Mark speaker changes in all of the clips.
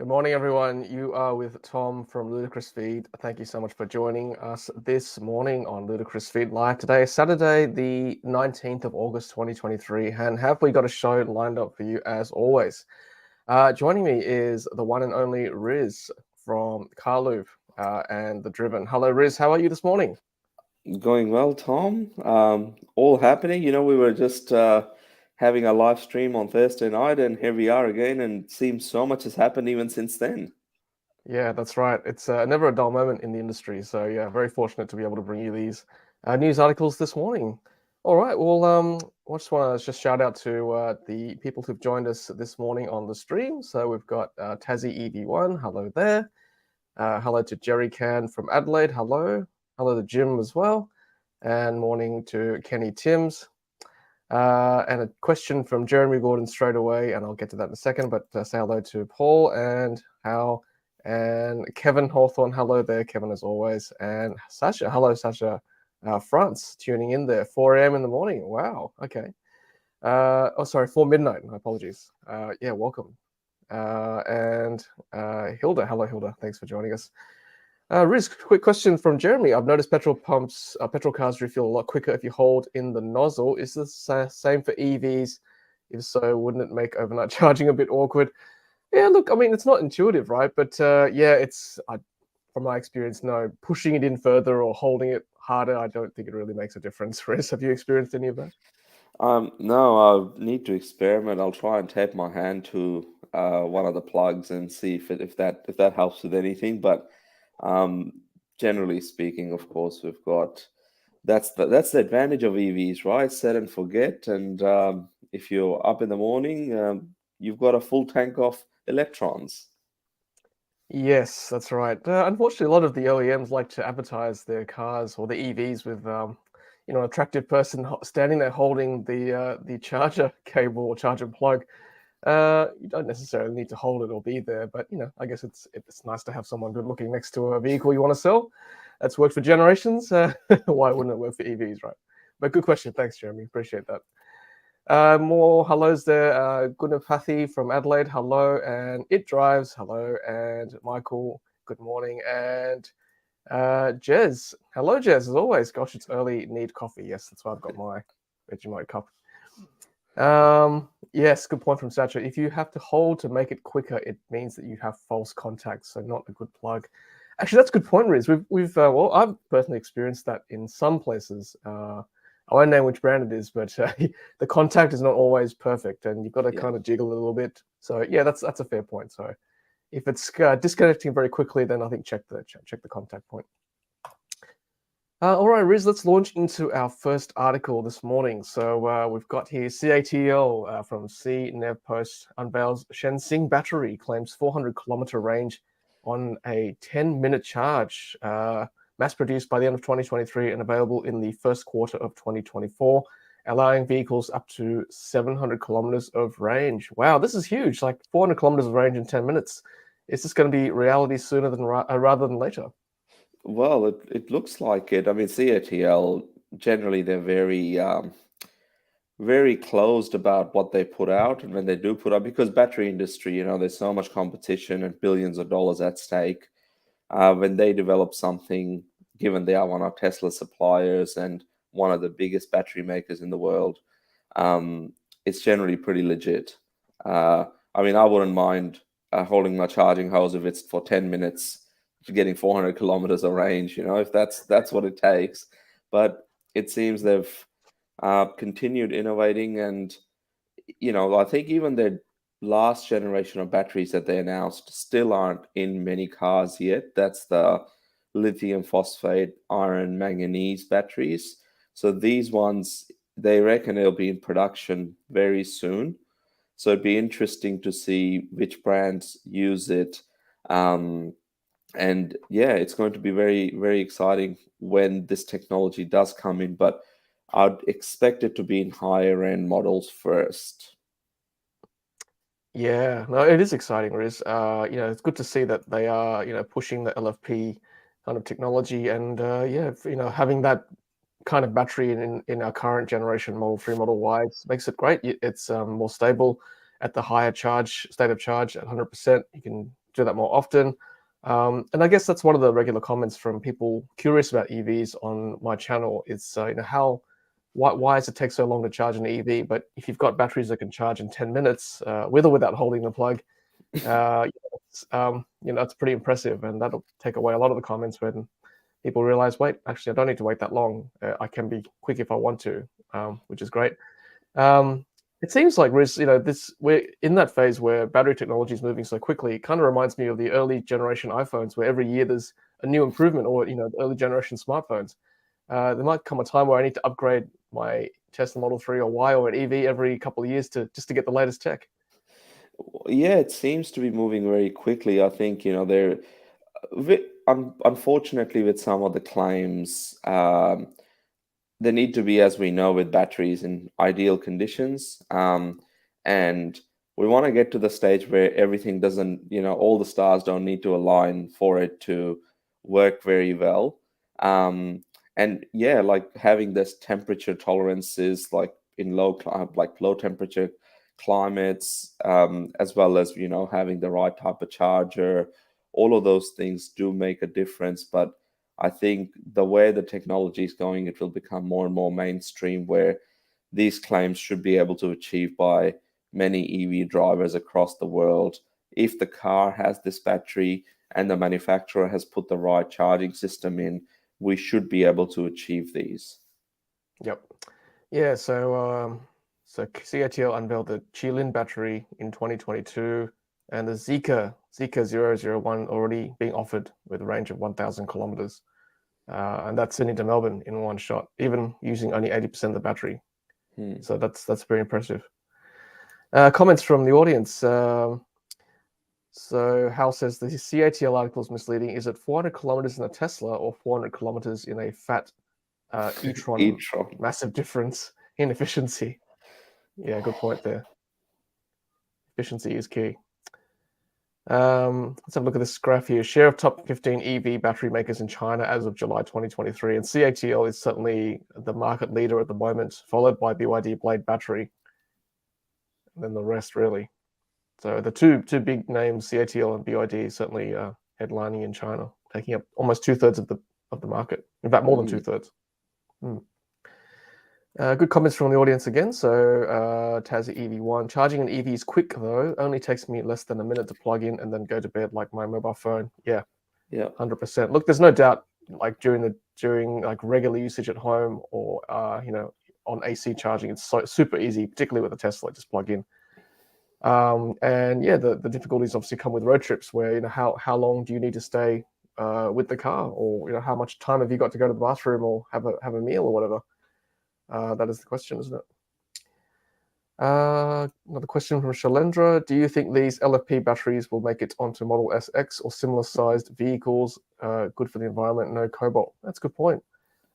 Speaker 1: Good morning, everyone. You are with Tom from Ludicrous Feed. Thank you so much for joining us this morning on Ludicrous Feed Live. Today is Saturday, the 19th of August, 2023, and have we got a show lined up for you as always. Joining me is the one and only Riz from Carloop and The Driven. Hello, Riz. How are you this morning?
Speaker 2: Going well, Tom. All happening. We were just having a live stream on Thursday night, and here we are again, and it seems so much has happened even since then.
Speaker 1: Yeah, that's right. It's never a dull moment in the industry. So yeah, very fortunate to be able to bring you these news articles this morning. All right. Well, I just want to shout out to the people who've joined us this morning on the stream. So we've got Tassie EV1. Hello there. Hello to Jerry Can from Adelaide. Hello. Hello to Jim as well. And morning to Kenny Timms. And a question from Jeremy Gordon straight away, and I'll get to that in a second. But say hello to Paul and Hal and Kevin Hawthorne. Hello there, Kevin, as always. And Sasha. Hello, Sasha. France tuning in there, 4 a.m. in the morning. Wow. Okay. Sorry, 4 midnight. My apologies. Yeah, welcome. And Hilda. Hello, Hilda. Thanks for joining us. Riz, quick question from Jeremy. I've noticed petrol cars refuel a lot quicker if you hold in the nozzle. Is this same for EVs? If so, wouldn't it make overnight charging a bit awkward? Yeah, look, I mean, it's not intuitive, right? But yeah, from my experience, no, pushing it in further or holding it harder, I don't think it really makes a difference. Riz, have you experienced any of that?
Speaker 2: No, I need to experiment. I'll try and tape my hand to one of the plugs and see if that helps with anything. But um, generally speaking, of course, we've got that's the advantage of EVs, right? Set and forget. And if you're up in the morning, you've got a full tank of electrons.
Speaker 1: Yes, that's right. Unfortunately, a lot of the OEMs like to advertise their cars or the EVs with, an attractive person standing there holding the charger cable or charger plug. You don't necessarily need to hold it or be there, but I guess it's nice to have someone good looking next to a vehicle you want to sell. That's worked for generations. Why wouldn't it work for EVs, right? But good question. Thanks, Jeremy. Appreciate that. More hellos there. Gunapathy from Adelaide, hello. And It Drives, hello. And Michael, good morning. And Jez, hello, Jez, as always. Gosh, it's early, need coffee. Yes, that's why I've got my Vegemite cup. Yes, good point from Sacha. If you have to hold to make it quicker, it means that you have false contacts, so not a good plug. Actually, that's a good point, Riz. Well, I've personally experienced that in some places. I won't name which brand it is, but the contact is not always perfect, and you've got to
Speaker 2: Yeah.
Speaker 1: kind of jiggle a little bit. So yeah, that's a fair point. So if it's disconnecting very quickly, then I think check the contact point. All right, Riz, let's launch into our first article this morning. So we've got here CATL from CNEV Post unveils Shenzhen Battery, claims 400-kilometer range on a 10-minute charge. Mass-produced by the end of 2023 and available in the first quarter of 2024, allowing vehicles up to 700 kilometers of range. Wow, this is huge, like 400 kilometers of range in 10 minutes. Is this going to be reality sooner than rather than later?
Speaker 2: Well, it looks like it. I mean, CATL generally they're very closed about what they put out and when they do put out because battery industry, there's so much competition and billions of dollars at stake. When they develop something, given they are one of Tesla's suppliers and one of the biggest battery makers in the world, it's generally pretty legit. I mean, I wouldn't mind holding my charging hose if it's for 10 minutes, getting 400 kilometers of range, if that's what it takes. But it seems they've continued innovating, and I think even their last generation of batteries that they announced still aren't in many cars yet. That's the lithium phosphate iron manganese batteries. So these ones, they reckon they'll be in production very soon. So it'd be interesting to see which brands use it. And yeah, it's going to be very, very exciting when this technology does come in. But I'd expect it to be in higher end models first.
Speaker 1: Yeah, no, it is exciting, Riz. It's good to see that they are, pushing the LFP kind of technology, and yeah, having that kind of battery in our current generation Model 3, Model Y makes it great. It's more stable at the higher charge state of charge at 100%. You can do that more often. And I guess that's one of the regular comments from people curious about EVs on my channel. It's why does it take so long to charge an EV? But if you've got batteries that can charge in 10 minutes, with or without holding the plug, it's pretty impressive, and that'll take away a lot of the comments when people realize, wait, actually, I don't need to wait that long. I can be quick if I want to, which is great. It seems like, Riz, we're in that phase where battery technology is moving so quickly. It kind of reminds me of the early generation iPhones, where every year there's a new improvement, or the early generation smartphones. There might come a time where I need to upgrade my Tesla Model 3 or Y or an EV every couple of years just to get the latest tech.
Speaker 2: Yeah, it seems to be moving very quickly. I think, they're unfortunately with some of the claims, they need to be, as we know, with batteries in ideal conditions. And we want to get to the stage where everything doesn't, all the stars don't need to align for it to work very well. And yeah, like having this temperature tolerances, like in low temperature climates, as well as, having the right type of charger, all of those things do make a difference. But I think the way the technology is going, it will become more and more mainstream, where these claims should be able to achieve by many EV drivers across the world. If the car has this battery and the manufacturer has put the right charging system in, we should be able to achieve these.
Speaker 1: Yep. Yeah. So CATL unveiled the Qilin battery in 2022, and the Zeekr 001 already being offered with a range of 1,000 kilometers. And that's sent into Melbourne in one shot, even using only 80% of the battery. So that's very impressive. Comments from the audience. So Hal says the CATL article is misleading. Is it 400 kilometers in a Tesla or 400 kilometers in a fat e-tron?
Speaker 2: E-tron.
Speaker 1: Massive difference in efficiency. Yeah, good point there. Efficiency is key. Let's have a look at this graph here. Share of top 15 EV battery makers in China as of July 2023. And CATL is certainly the market leader at the moment, followed by BYD Blade Battery. And then the rest, really. So the two big names, CATL and BYD, certainly headlining in China, taking up almost 2/3 of the market. In fact, more than 2/3. Good comments from the audience again. So Tazzy EV1, charging an EV is quick though. Only takes me less than a minute to plug in and then go to bed like my mobile phone. Yeah, 100%. Look, there's no doubt. Like during like regular usage at home or on AC charging, it's super easy, particularly with a Tesla. Just plug in. And yeah, the difficulties obviously come with road trips, where how long do you need to stay with the car, or how much time have you got to go to the bathroom or have a meal or whatever. That is the question, isn't it? Another question from Shalendra. Do you think these LFP batteries will make it onto Model S X or similar sized vehicles? Good for the environment, no cobalt. That's a good point.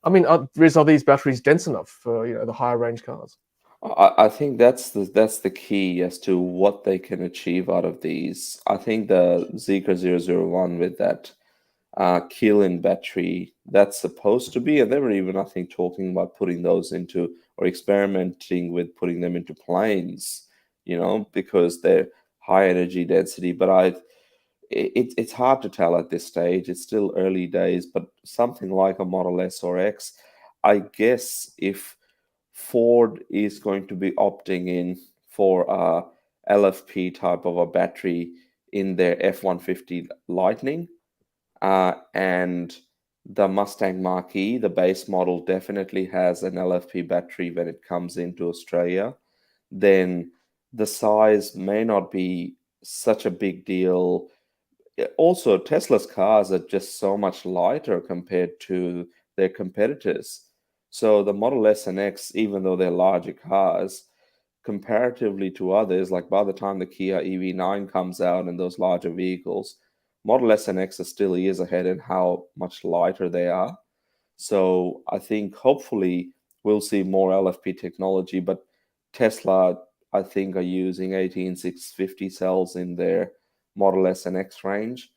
Speaker 1: I mean, are these batteries dense enough for the higher range cars?
Speaker 2: I think that's the key as to what they can achieve out of these. I think the Zeekr 001 with that Qilin battery, that's supposed to be, and they were even, I think, talking about putting those into, or experimenting with putting them into planes, because they're high energy density. But it's hard to tell at this stage. It's still early days, but something like a Model S or X, I guess if Ford is going to be opting in for a LFP type of a battery in their F-150 Lightning, and the Mustang Mach-E, the base model, definitely has an LFP battery when it comes into Australia, then the size may not be such a big deal. Also, Tesla's cars are just so much lighter compared to their competitors. So the Model S and X, even though they're larger cars, comparatively to others, like by the time the Kia EV9 comes out and those larger vehicles, Model S and X are still years ahead in how much lighter they are. So I think hopefully we'll see more LFP technology, but Tesla, I think, are using 18650 cells in their Model S and X range,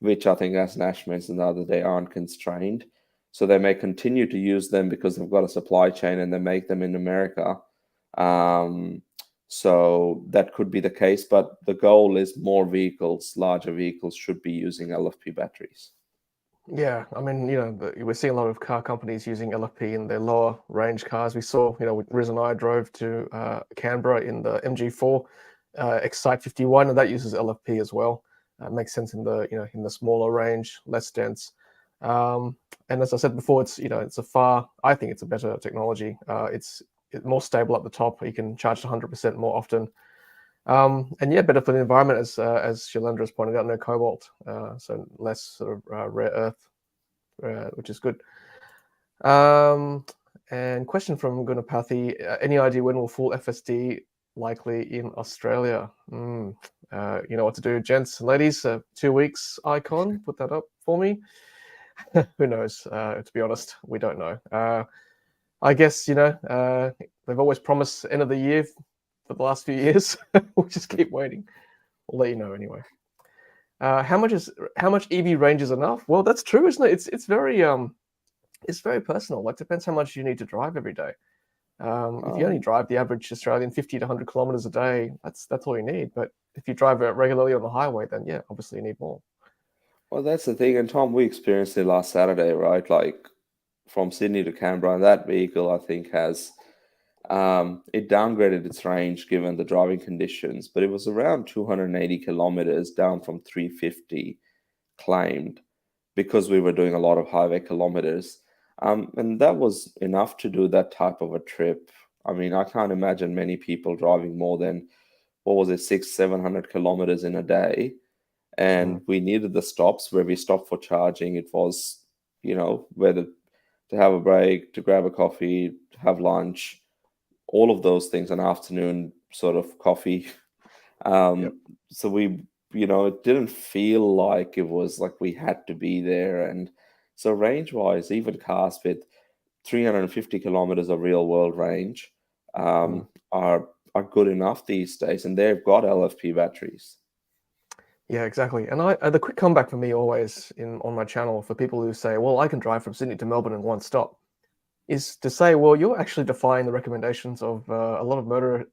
Speaker 2: which I think, as Nash mentioned the other day, aren't constrained. So they may continue to use them because they've got a supply chain and they make them in America. So that could be the case, but the goal is more vehicles, larger vehicles should be using LFP batteries.
Speaker 1: Yeah, I mean, we're seeing a lot of car companies using LFP in their lower range cars. We saw, Riz and I drove to Canberra in the MG4 Excite 51, and that uses LFP as well. Makes sense in the smaller range, less dense. And as I said before, I think it's a better technology. It's more stable at the top. You can charge 100% more often. And yeah, better for the environment, as Shailendra has pointed out, no cobalt, so less sort of rare earth, which is good. And question from Gunapathy, any idea when will full FSD likely in Australia? You know what to do, gents and ladies. 2 weeks icon, put that up for me. Who knows? To be honest, we don't know. I guess, they've always promised end of the year for the last few years. We'll just keep waiting. I'll let you know anyway. How much EV range is enough? Well, that's true, isn't it? It's very personal. Like, depends how much you need to drive every day. If you only drive the average Australian 50 to 100 kilometers a day, that's all you need. But if you drive it regularly on the highway, then yeah, obviously you need more.
Speaker 2: Well, that's the thing. And Tom, we experienced it last Saturday, right? Like from Sydney to Canberra, and that vehicle, I think, has it downgraded its range given the driving conditions, but it was around 280 kilometers down from 350 claimed because we were doing a lot of highway kilometers. And that was enough to do that type of a trip. I mean, I can't imagine many people driving more than, what was it, 700 kilometers in a day. And we needed the stops where we stopped for charging. It was, whether to have a break, to grab a coffee, to have lunch, all of those things, an afternoon sort of coffee.
Speaker 1: Yep.
Speaker 2: So we, it didn't feel like it was like we had to be there. And so range wise, even cars with 350 kilometers of real world range are good enough these days, and they've got LFP batteries.
Speaker 1: Yeah, exactly. And the quick comeback for me always on my channel for people who say, well, I can drive from Sydney to Melbourne in one stop, is to say, well, you're actually defying the recommendations of a lot of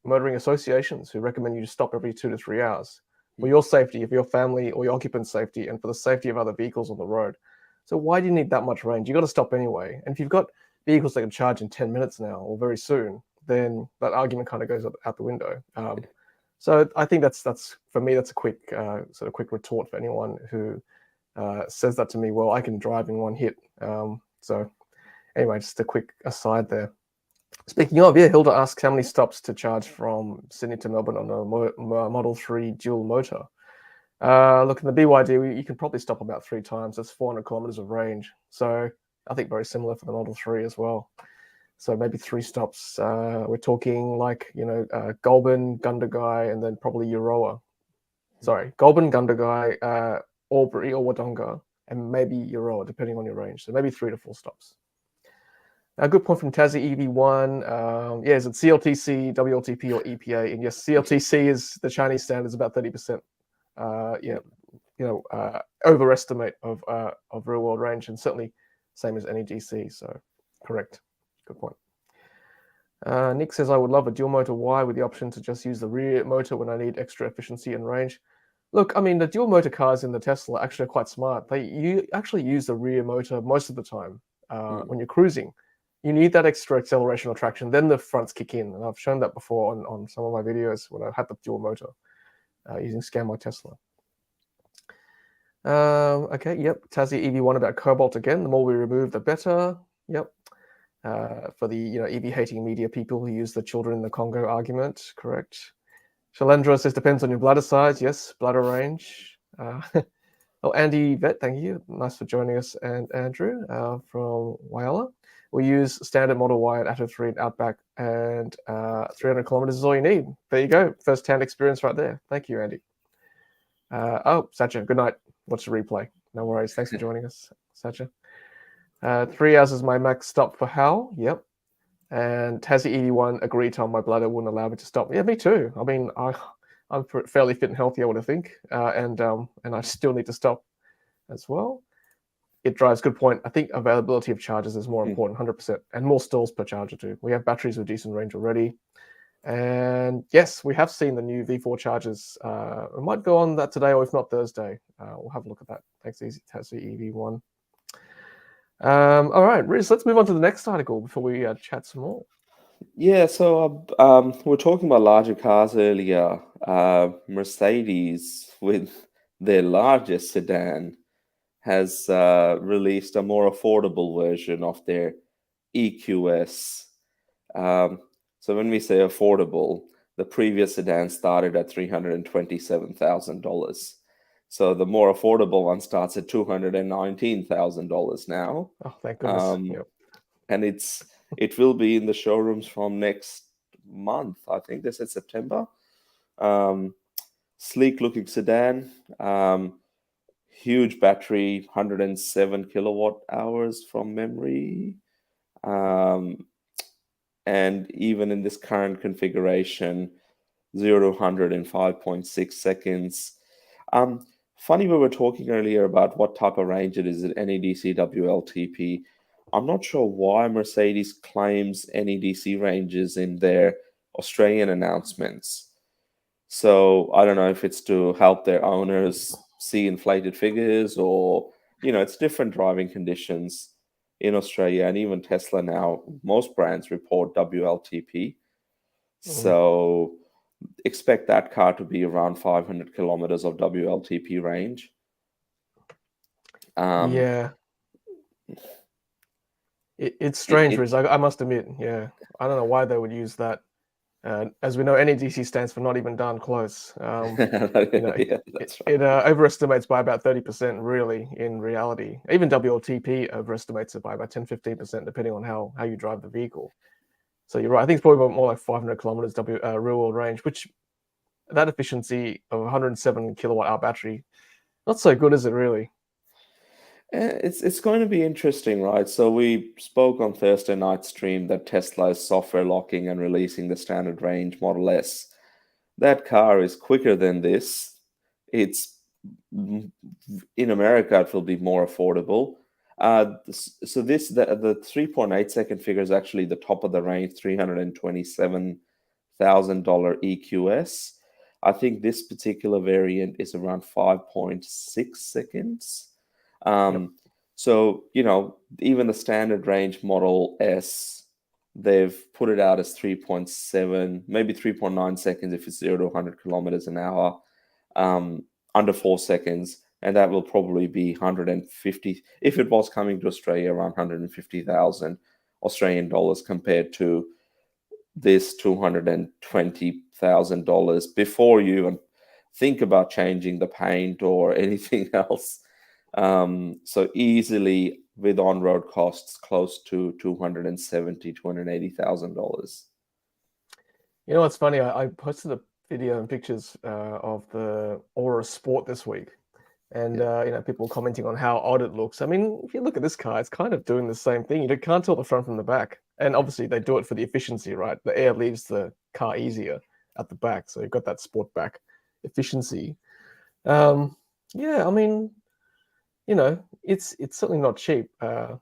Speaker 1: motoring associations who recommend you to stop every 2 to 3 hours for your safety, for your family or your occupant's safety, and for the safety of other vehicles on the road. So why do you need that much range? You got to stop anyway. And if you've got vehicles that can charge in 10 minutes now or very soon, then that argument kind of goes out the window. So I think that's for me, that's a quick sort of quick retort for anyone who says that to me. Well, I can drive in one hit. So anyway, just a quick aside there. Speaking of, yeah, Hilda asks how many stops to charge from Sydney to Melbourne on a Model 3 dual motor. Look, in the BYD, you can probably stop about 3 times. That's 400 kilometers of range. So I think very similar for the Model 3 as well. So maybe 3 stops. We're talking like, Goulburn, Gundagai, and then probably Euroa. Sorry, Goulburn, Gundagai, Albury or Wodonga, and maybe Euroa, depending on your range. So maybe 3 to 4 stops. A good point from Tassie EV1. Yeah, is it CLTC, WLTP, or EPA? And yes, CLTC is the Chinese standard, is about 30%. Overestimate of real world range, and certainly same as NEDC. So correct. Good point. Nick says, I would love a dual motor Y with the option to just use the rear motor when I need extra efficiency and range. Look, I mean, the dual motor cars in the Tesla actually are quite smart. You actually use the rear motor most of the time when you're cruising. You need that extra acceleration or traction, then the fronts kick in. And I've shown that before on some of my videos when I had the dual motor using Scan My Tesla. Okay, yep. Tassie EV1 about cobalt again. The more we remove, the better. Yep. For the EV hating media people who use the children in the Congo argument, correct. Shailendra says depends on your bladder size. Yes, bladder range. Oh, Andy Vet, thank you. Nice for joining us. And Andrew from Whyalla. We use standard Model Y at Atto 3 and Outback, and 300 kilometers is all you need. There you go. First-hand experience right there. Thank you, Andy. Satcha, good night. Watch the replay. No worries. Thanks for joining us, Satcha. 3 hours is my max stop for Hal. Yep. And Tassie EV1 agreed to my bladder wouldn't allow me to stop. Yeah, me too. I mean, I'm fairly fit and healthy, I would think, and I still need to stop as well. It drives. Good point. I think availability of chargers is more important, 100%, and more stalls per charger too. We have batteries with decent range already. And yes, we have seen the new V4 chargers. We might go on that today, or if not Thursday. We'll have a look at that. Thanks, Tesla EV1. All right, Riz, let's move on to the next article before we chat some more.
Speaker 2: Yeah, so we're talking about larger cars earlier. Mercedes, with their largest sedan, has released a more affordable version of their EQS. Um, so when we say affordable, the previous sedan started at $327,000. So the more affordable one starts at $219,000 now.
Speaker 1: Oh, thank goodness.
Speaker 2: Um,
Speaker 1: Yep.
Speaker 2: and it will be in the showrooms from next month. I think they said September. Sleek looking sedan, huge battery, 107 kilowatt hours from memory. And even in this current configuration, 0 to 100 in 5.6 seconds. Funny, we were talking earlier about what type of range it is at NEDC WLTP. I'm not sure why Mercedes claims NEDC ranges in their Australian announcements. So I don't know if it's to help their owners see inflated figures, or, it's different driving conditions in Australia, and even Tesla now, most brands report WLTP.
Speaker 1: Mhm.
Speaker 2: So expect that car to be around 500 kilometers of WLTP range. Um,
Speaker 1: Yeah, it's
Speaker 2: it,
Speaker 1: strange,
Speaker 2: it
Speaker 1: Riz. I must admit. Yeah, I don't know why they would use that. As we know, NEDC stands for not even darn close.
Speaker 2: yeah,
Speaker 1: It,
Speaker 2: that's
Speaker 1: it
Speaker 2: right.
Speaker 1: overestimates by about 30%, really, in reality. Even WLTP overestimates it by about 10-15%, depending on how you drive the vehicle. So you're right. I think it's probably more like 500 kilometers real world range, which that efficiency of 107 kilowatt hour battery, not so good, is it really?
Speaker 2: It's going to be interesting, right? So we spoke on Thursday night stream that Tesla is software locking and releasing the standard range Model S. That car is quicker than this. It's in America, it will be more affordable. So the 3.8 second figure is actually the top of the range, $327,000 EQS. I think this particular variant is around 5.6 seconds.
Speaker 1: Yep.
Speaker 2: So, even the standard range Model S, they've put it out as 3.7, maybe 3.9 seconds if it's 0 to 100 kilometers an hour, under 4 seconds. And that will probably be 150, if it was coming to Australia, around 150,000 Australian dollars compared to this $220,000 before you even think about changing the paint or anything else. So easily with on-road costs close to $280,000.
Speaker 1: You know what's funny? I posted a video and pictures of the Aura Sport this week, and
Speaker 2: Yeah.
Speaker 1: people commenting on how odd it looks. I mean, if you look at this car, it's kind of doing the same thing. You can't tell the front from the back, and obviously they do it for the efficiency, right? The air leaves the car easier at the back, so you've got that sport back efficiency. Um, yeah, I mean, it's certainly not cheap.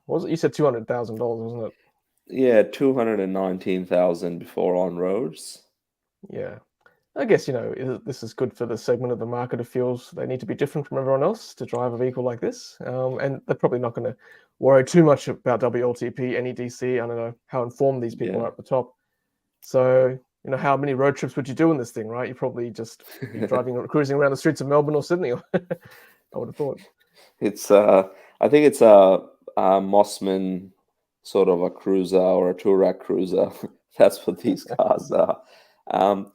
Speaker 1: Was it? You said $200,000, wasn't it?
Speaker 2: Yeah, 219,000 before on roads.
Speaker 1: Yeah. I guess, this is good for the segment of the market who feels they need to be different from everyone else to drive a vehicle like this. And they're probably not going to worry too much about WLTP, NEDC. I don't know how informed these people
Speaker 2: Yeah.
Speaker 1: are at the top. So, how many road trips would you do in this thing, right? You probably just be cruising around the streets of Melbourne or Sydney, I would have thought.
Speaker 2: It's I think it's a Mossman sort of a cruiser or a Touareg cruiser. That's what these cars are. Um,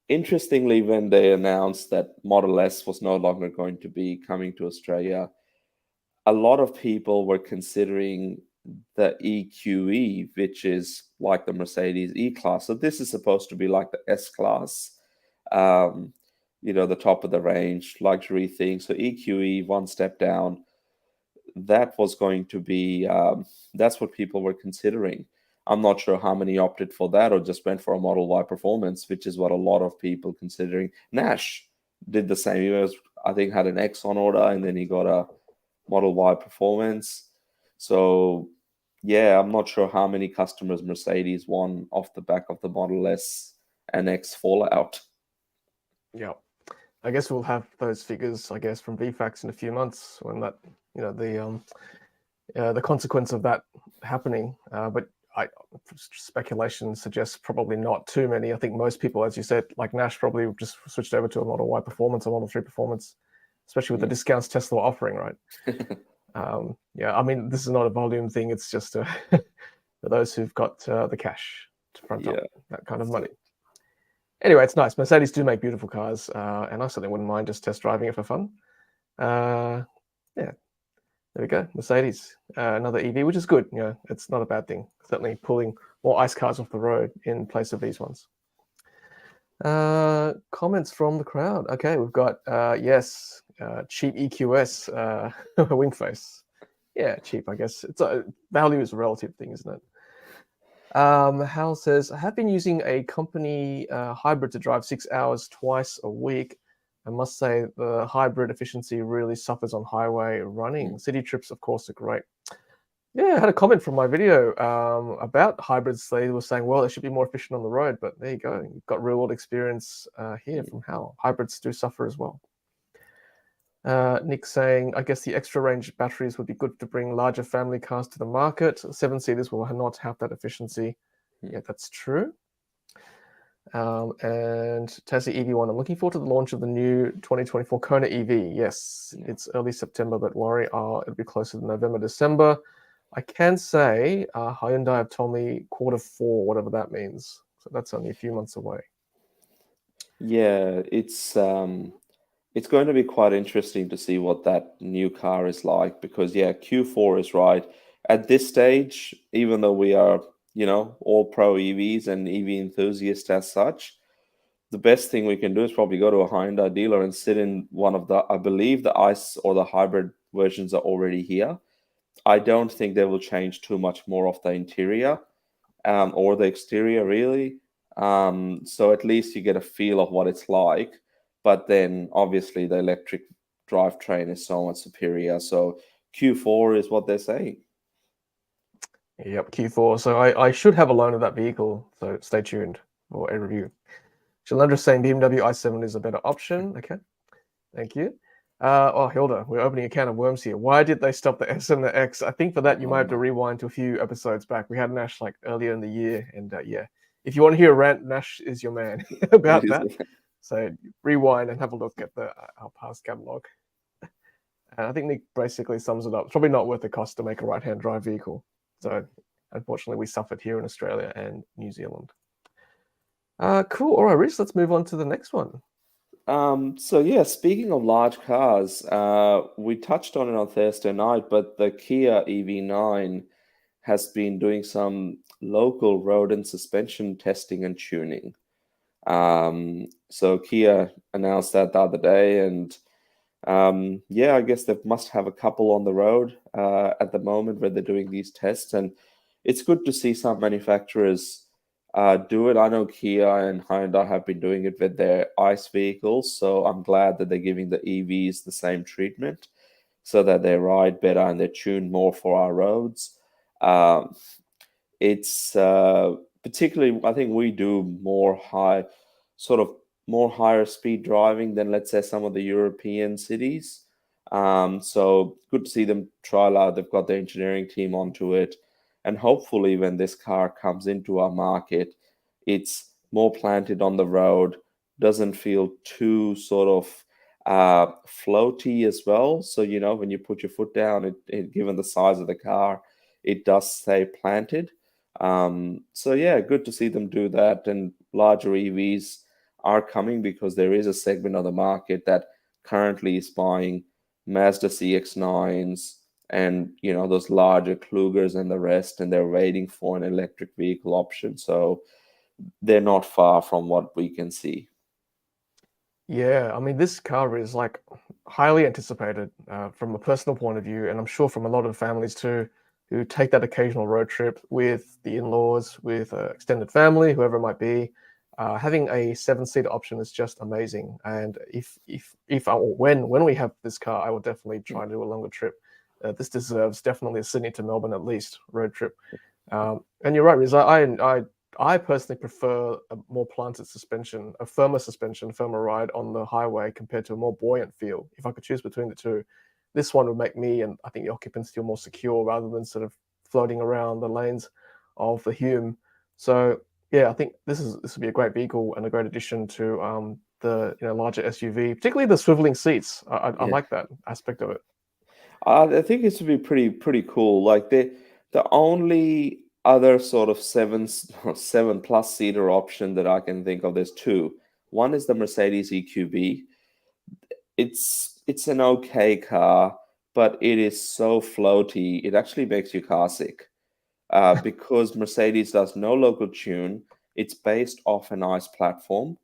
Speaker 2: Interestingly, when they announced that Model S was no longer going to be coming to Australia, a lot of people were considering the EQE, which is like the Mercedes E Class. So this is supposed to be like the S Class, um, the top of the range luxury thing. So EQE, one step down, that was going to be, that's what people were considering. I'm not sure how many opted for that or just went for a Model Y performance, which is what a lot of people considering. Nash did the same. He was, I think, had an X on order, and then he got a Model Y performance. So, yeah, I'm not sure how many customers Mercedes won off the back of the Model S NX fallout.
Speaker 1: Yeah. I guess we'll have those figures, I guess, from VFAX in a few months when that, the consequence of that happening. But speculation suggests probably not too many. I think most people, as you said, like Nash, probably just switched over to a Model Y Performance or Model 3 Performance, especially with the discounts Tesla are offering, right? Yeah, I mean, this is not a volume thing. It's just for those who've got the cash to front up that kind of money. Anyway, it's nice. Mercedes do make beautiful cars, and I certainly wouldn't mind just test driving it for fun. Yeah, there we go. Mercedes, another EV, which is good. It's not a bad thing. Certainly pulling more ICE cars off the road in place of these ones. Comments from the crowd. Okay, we've got yes, cheap EQS wing face. Yeah, cheap. I guess it's value is a relative thing, isn't it? Hal says, I have been using a company hybrid to drive 6 hours twice a week. I must say the hybrid efficiency really suffers on highway running. City trips, of course, are great. Yeah, I had a comment from my video about hybrids. They were saying, well, it should be more efficient on the road, but there you go. You've got real world experience here from Hal. Hybrids do suffer as well. Nick saying, I guess the extra range batteries would be good to bring larger family cars to the market. 7-seaters will not have that efficiency. Yeah, that's true. And Tassie EV1, I'm looking forward to the launch of the new 2024 Kona EV. Yes, it's early September, but worry, it'll be closer to November, December. I can say Hyundai have told me Q4, whatever that means. So that's only a few months away.
Speaker 2: Yeah, it's going to be quite interesting to see what that new car is like because, Q4 is right. At this stage, even though we are, all pro EVs and EV enthusiasts as such, the best thing we can do is probably go to a Hyundai dealer and sit in one of the, I believe the ICE or the hybrid versions are already here. I don't think they will change too much more of the interior or the exterior, really. So at least you get a feel of what it's like. But then obviously the electric drivetrain is so much superior. So Q4 is what they're saying.
Speaker 1: Yep, Q4. So I should have a loan of that vehicle. So stay tuned for a review. Shalendra's saying BMW i7 is a better option. Okay, thank you. Hilda, we're opening a can of worms here. Why did they stop the S and the X? I think for that you might have to rewind to a few episodes back. We had Nash like earlier in the year, and if you want to hear a rant, Nash is your man about that. So rewind and have a look at our past catalog. And I think Nick basically sums it up. It's probably not worth the cost to make a right-hand drive vehicle. So unfortunately, we suffered here in Australia and New Zealand. Cool. All right, Riz, let's move on to the next one.
Speaker 2: Speaking of large cars, we touched on it on Thursday night, but the Kia EV9 has been doing some local road and suspension testing and tuning. So Kia announced that the other day, and I guess they must have a couple on the road at the moment where they're doing these tests, and it's good to see some manufacturers do it. I know Kia and Hyundai have been doing it with their ICE vehicles, so I'm glad that they're giving the EVs the same treatment so that they ride better and they're tuned more for our roads. It's particularly, I think we do more higher speed driving than, let's say, some of the European cities. So good to see them trial out. They've got the engineering team onto it. And hopefully when this car comes into our market, it's more planted on the road, doesn't feel too floaty as well. So, when you put your foot down, given the size of the car, it does stay planted. Good to see them do that. And larger EVs are coming because there is a segment of the market that currently is buying Mazda CX-9s and those larger Klugers and the rest, and they're waiting for an electric vehicle option. So they're not far from what we can see.
Speaker 1: Yeah, I mean, this car is like highly anticipated from a personal point of view, and I'm sure from a lot of families too, who take that occasional road trip with the in-laws, with extended family, whoever it might be. Having a 7-seater option is just amazing. And when we have this car, I will definitely try and do a longer trip. This deserves definitely a Sydney to Melbourne at least road trip. And you're right, Riz. I I personally prefer a more planted suspension, a firmer suspension, firmer ride on the highway compared to a more buoyant feel. If I could choose between the two, this one would make me and I think the occupants feel more secure rather than sort of floating around the lanes of the Hume. So yeah, I think this would be a great vehicle and a great addition to the larger SUV, particularly the swiveling seats. I
Speaker 2: Yeah.
Speaker 1: like that aspect of it.
Speaker 2: I think it would be pretty cool. Like the only other sort of seven plus seater option that I can think of, there's two. One is the Mercedes EQB. It's an okay car, but it is so floaty. It actually makes you car sick. Because Mercedes does no local tune. It's based off an ICE platform,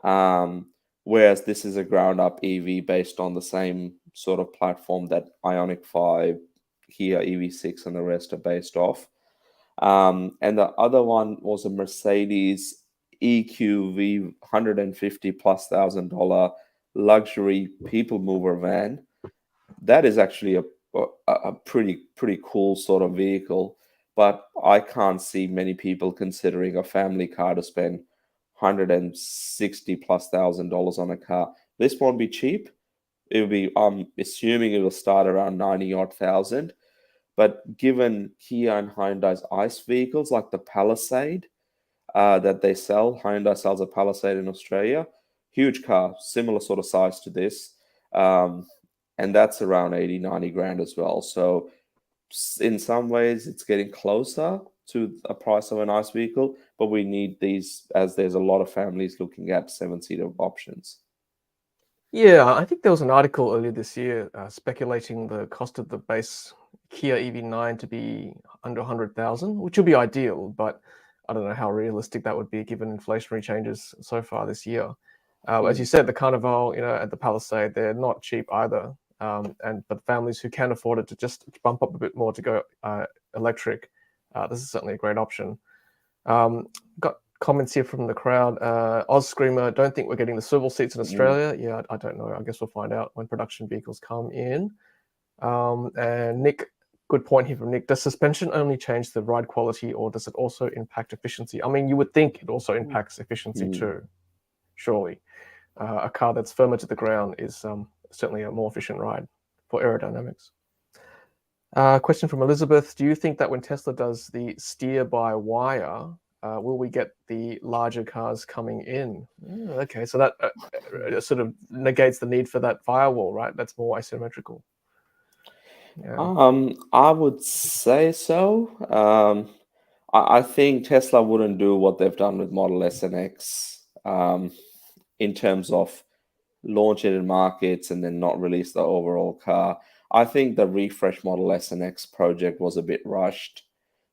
Speaker 2: um, whereas this is a ground up EV based on the same sort of platform that Ioniq 5, Kia EV6, and the rest are based off. And the other one was a Mercedes EQV, 150 plus $1,000 luxury people mover van. That is actually a pretty cool sort of vehicle, but I can't see many people considering a family car to spend 160 plus $1,000 on a car. This won't be cheap. It'll be, I'm assuming it will start around 90 odd thousand. But given Kia and Hyundai's ICE vehicles like the Palisade that they sell, Hyundai sells a Palisade in Australia, huge car, similar sort of size to this. Um, and that's around 80, 90 grand as well. So in some ways, it's getting closer to a price of a nice vehicle, but we need these as there's a lot of families looking at seven-seater options.
Speaker 1: Yeah, I think there was an article earlier this year speculating the cost of the base Kia EV9 to be under 100,000, which would be ideal, but I don't know how realistic that would be given inflationary changes so far this year. As you said, the Carnival, at the Palisade, they're not cheap either. But families who can afford it to just bump up a bit more to go electric, this is certainly a great option. Got comments here from the crowd. Oz Screamer, don't think we're getting the swivel seats in Australia. Yeah, I don't know. I guess we'll find out when production vehicles come in. And Nick, good point here from Nick. Does suspension only change the ride quality or does it also impact efficiency? I mean, you would think it also impacts efficiency too, surely. A car that's firmer to the ground is certainly a more efficient ride for aerodynamics. Question from Elizabeth. Do you think that when Tesla does the steer-by-wire, will we get the larger cars coming in? Okay, so that sort of negates the need for that firewall, right? That's more asymmetrical. Yeah.
Speaker 2: I would say so. I think Tesla wouldn't do what they've done with Model S and X in terms of launch it in markets and then not release the overall car. I think the refresh Model S and X project was a bit rushed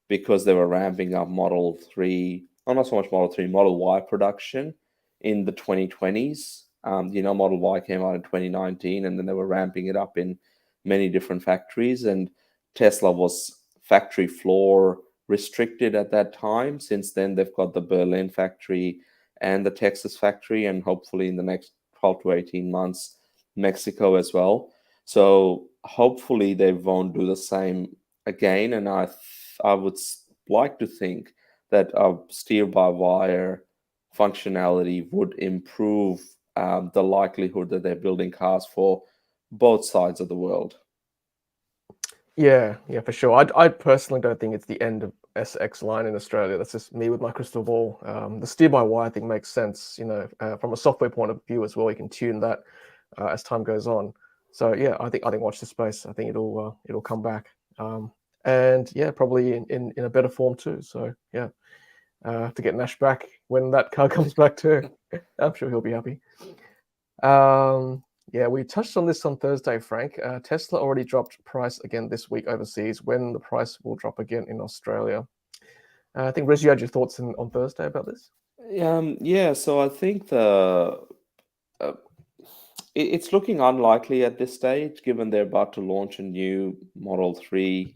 Speaker 2: because they were ramping up Model 3, or not so much Model 3, Model Y production in the 2020s. Model Y came out in 2019 and then they were ramping it up in many different factories. And Tesla was factory floor restricted at that time. Since then, they've got the Berlin factory and the Texas factory, and hopefully in the next 12 to 18 months, Mexico as well. So hopefully they won't do the same again. And I would like to think that a steer-by-wire functionality would improve the likelihood that they're building cars for both sides of the world.
Speaker 1: Yeah, for sure. I personally don't think it's the end of SX line in Australia. That's just me with my crystal ball. The steer-by-wire I think makes sense, from a software point of view as well. You can tune that as time goes on. So yeah, I think watch this space. I think it'll come back, and yeah, probably in a better form too. So yeah, to get Nash back when that car comes back too, I'm sure he'll be happy. Yeah, we touched on this on Thursday, Frank. Tesla already dropped price again this week overseas. When the price will drop again in Australia? I think, Riz, you had your thoughts on Thursday about this?
Speaker 2: Yeah, so I think it's looking unlikely at this stage, given they're about to launch a new Model 3.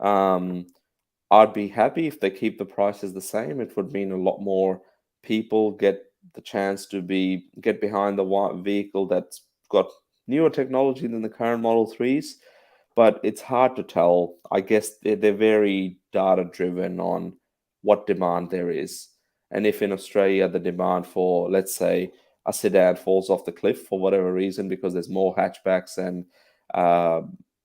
Speaker 2: I'd be happy if they keep the prices the same. It would mean a lot more people get the chance to get behind the vehicle that's got newer technology than the current Model 3s. But it's hard to tell. I guess they're very data driven on what demand there is. And if in Australia the demand for, let's say, a sedan falls off the cliff for whatever reason because there's more hatchbacks and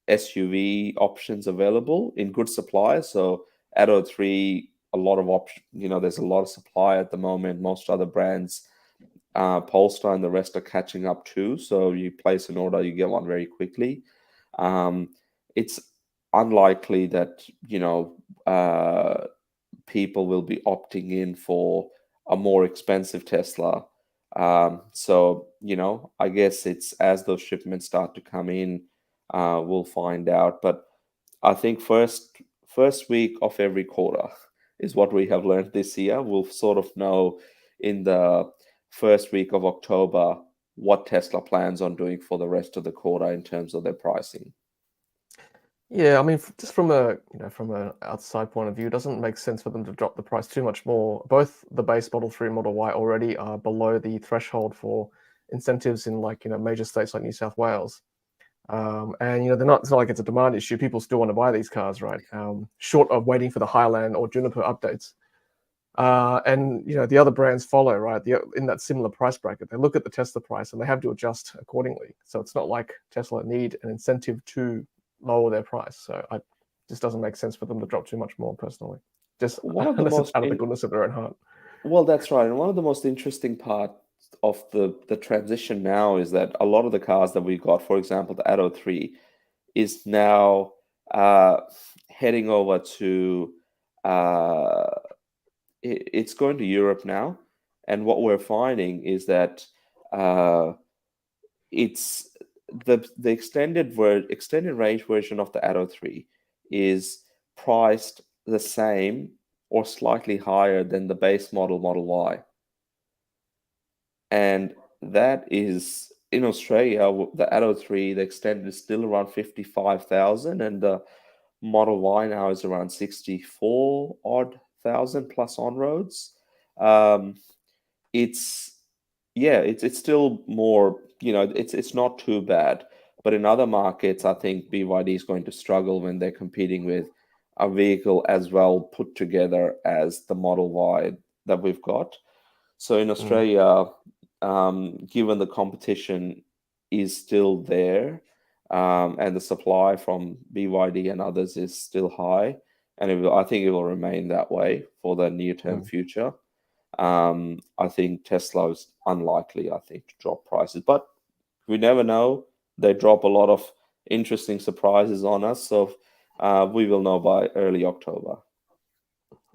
Speaker 2: SUV options available in good supply. So Atto 3, a lot of option, there's a lot of supply at the moment. Most other brands, Polestar and the rest are catching up too. So you place an order, you get one very quickly. It's unlikely that, people will be opting in for a more expensive Tesla. So, I guess it's as those shipments start to come in, we'll find out. But I think first week of every quarter is what we have learned this year. We'll sort of know in the first week of October what Tesla plans on doing for the rest of the quarter in terms of their pricing.
Speaker 1: Yeah, I mean, just from from an outside point of view, it doesn't make sense for them to drop the price too much more. Both the base Model 3 and Model Y already are below the threshold for incentives in major states like New South Wales. And they're not. It's not like it's a demand issue. People still want to buy these cars, right? Short of waiting for the Highland or Juniper updates. And the other brands follow, right? In that similar price bracket, they look at the Tesla price and they have to adjust accordingly. So it's not like Tesla need an incentive to lower their price. So it just doesn't make sense for them to drop too much more, personally. Just unless it's out of the goodness of their own heart.
Speaker 2: Well, that's right. And one of the most interesting parts of the transition now is that a lot of the cars that we got, for example, the Atto 3, is now heading over to it's going to Europe now. And what we're finding is that it's the extended range version of the Atto 3 is priced the same or slightly higher than the base Model Y. And that is, in Australia, the Atto 3, the extended is still around 55,000, and the Model Y now is around 64 odd thousand plus on roads. It's still more, it's not too bad. But in other markets, I think BYD is going to struggle when they're competing with a vehicle as well put together as the Model Y that we've got. So in Australia, given the competition is still there, and the supply from BYD and others is still high, and I think it will remain that way for the near-term future. I think Tesla is unlikely, to drop prices, but we never know. They drop a lot of interesting surprises on us, so we will know by early October.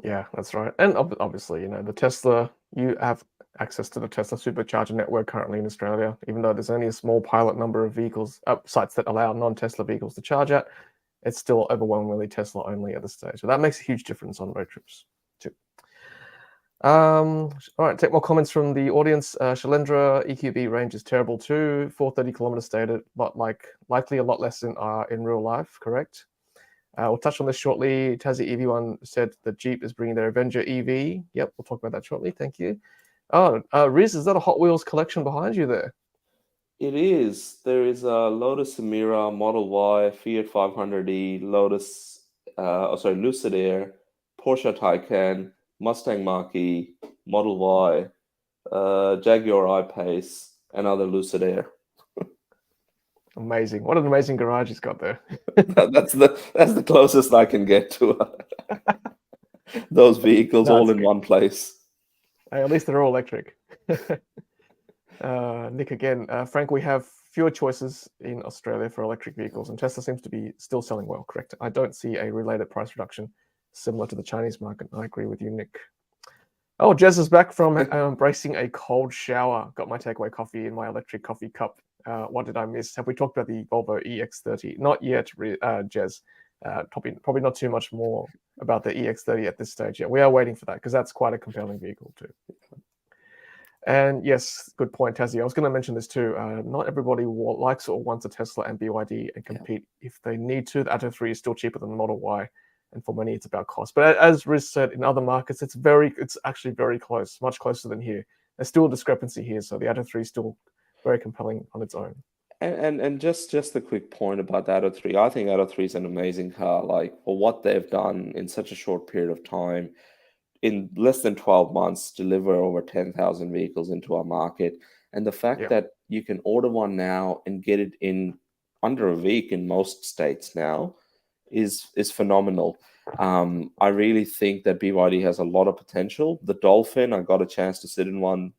Speaker 1: Yeah, that's right. And obviously, the Tesla, you have access to the Tesla supercharger network currently in Australia, even though there's only a small pilot number of vehicles, sites that allow non-Tesla vehicles to charge at. It's still overwhelmingly Tesla only at this stage. So that makes a huge difference on road trips too. All right, take more comments from the audience. Shalendra, EQB range is terrible too. 430 kilometers stated, but likely a lot less in real life, correct? We'll touch on this shortly. Tassie EV1 said the Jeep is bringing their Avenger EV. Yep, we'll talk about that shortly. Thank you. Oh, Riz, is that a Hot Wheels collection behind you there?
Speaker 2: It is. There is a Lotus Emira, Model Y, Fiat 500e, Lucid Air, Porsche Taycan, Mustang Mach-E, Model Y, Jaguar I-Pace, and other Lucid Air.
Speaker 1: Amazing! What an amazing garage he's got there.
Speaker 2: That's the closest I can get to those vehicles all in one place.
Speaker 1: Hey, at least they're all electric. Nick again. Frank, we have fewer choices in Australia for electric vehicles, and Tesla seems to be still selling well, correct? I don't see a related price reduction similar to the Chinese market. I agree with you, Nick. Oh, Jez is back from embracing a cold shower. Got my takeaway coffee in my electric coffee cup. What did I miss? Have we talked about the Volvo EX30? Not yet, Jez. Probably not too much more about the EX30 at this stage yet. We are waiting for that because that's quite a compelling vehicle too. And yes, good point, Tassie. I was going to mention this too. Not everybody likes or wants a Tesla and BYD and compete if they need to. The Atto 3 is still cheaper than the Model Y, and for many, it's about cost. But as Riz said, in other markets, it's actually very close, much closer than here. There's still a discrepancy here, so the Atto 3 is still very compelling on its own.
Speaker 2: And just a quick point about the Atto 3. I think Atto 3 is an amazing car. Like, for what they've done in such a short period of time, in less than 12 months deliver over 10,000 vehicles into our market. And the fact
Speaker 1: Yeah.
Speaker 2: that you can order one now and get it in under a week in most states now is phenomenal. I really think that BYD has a lot of potential. The Dolphin, I got a chance to sit in one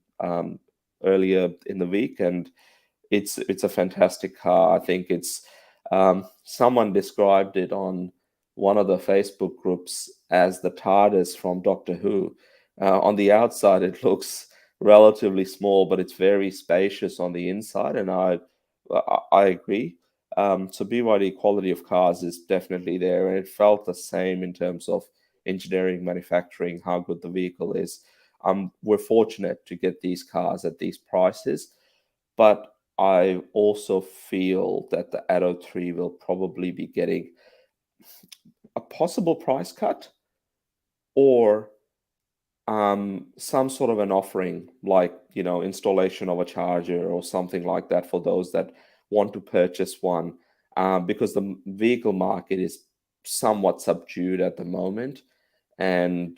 Speaker 2: earlier in the week, and it's a fantastic car. I think it's someone described it on one of the Facebook groups as the TARDIS from Doctor Who. On the outside, it looks relatively small, but it's very spacious on the inside, and I agree. So BYD quality of cars is definitely there, and it felt the same in terms of engineering, manufacturing, how good the vehicle is. We're fortunate to get these cars at these prices, but I also feel that the Atto 3 will probably be getting a possible price cut or some sort of an offering, like, installation of a charger or something like that for those that want to purchase one, because the vehicle market is somewhat subdued at the moment. And,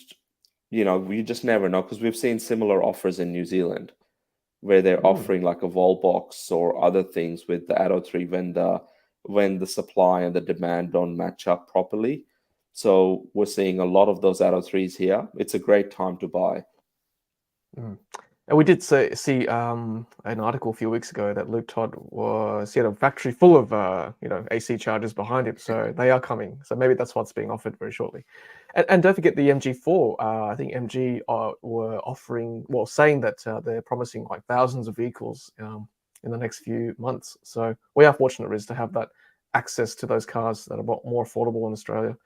Speaker 2: we just never know, because we've seen similar offers in New Zealand where they're offering like a wall box or other things with the Atto 3 when the supply and the demand don't match up properly. So we're seeing a lot of those Atto 3s here. It's a great time to buy.
Speaker 1: And we did see an article a few weeks ago that Luke Todd he had a factory full of AC chargers behind him, so they are coming. So maybe that's what's being offered very shortly. And don't forget the MG4. I think MG were saying that they're promising like thousands of vehicles in the next few months. So we are fortunate, Riz, to have that access to those cars that are more affordable in Australia.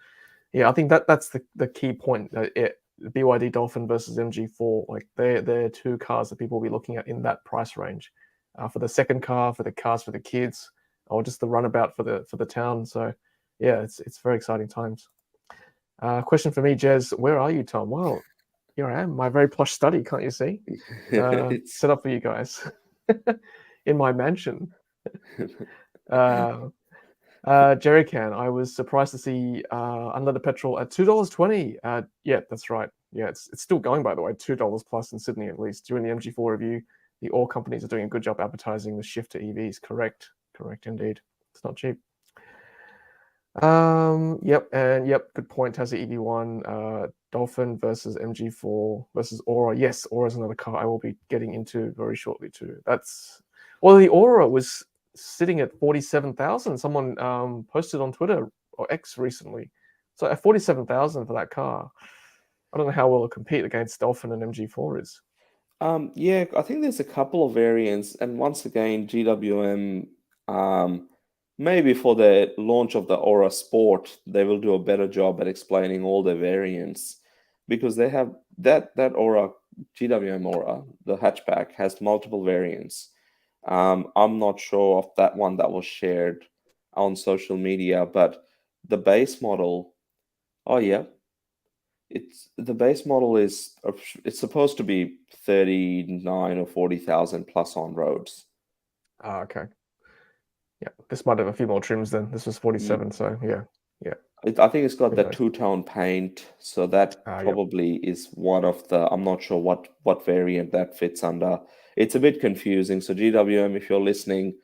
Speaker 1: Yeah, I think that's the key point. BYD Dolphin versus MG4, like they're two cars that people will be looking at in that price range, for the second car, for the cars for the kids, or just the runabout for the town. So yeah, it's very exciting times. Question for me, Jez, where are you, Tom? Well, here I am, my very plush study, can't you see? Set up for you guys in my mansion. Jerrycan, I was surprised to see unleaded petrol at $2.20. Yeah, that's right. Yeah, it's still going, by the way, $2 plus in Sydney at least. During the MG4 review, the oil companies are doing a good job advertising the shift to EVs. Correct indeed. It's not cheap. Yep, good point. Tesla EV1, Dolphin versus MG4 versus Aura. Yes, Aura is another car I will be getting into very shortly too. The Aura was sitting at 47,000. Someone posted on Twitter or X recently. So at 47,000 for that car, I don't know how well it'll compete against Dolphin and MG4 is.
Speaker 2: Yeah, I think there's a couple of variants, and once again, GWM, maybe for the launch of the Aura Sport, they will do a better job at explaining all the variants, because they have that Aura, GWM Aura, the hatchback has multiple variants. I'm not sure of that one that was shared on social media, but the base model, oh yeah, the base model it's supposed to be 39 or 40,000 plus on roads.
Speaker 1: Okay. Yeah, this might have a few more trims then. This was 47, so yeah.
Speaker 2: I think it's got that
Speaker 1: knows?
Speaker 2: two-tone paint, so that
Speaker 1: Yep.
Speaker 2: probably is one of the. I'm not sure what variant that fits under. It's a bit confusing. So GWM, if you're listening,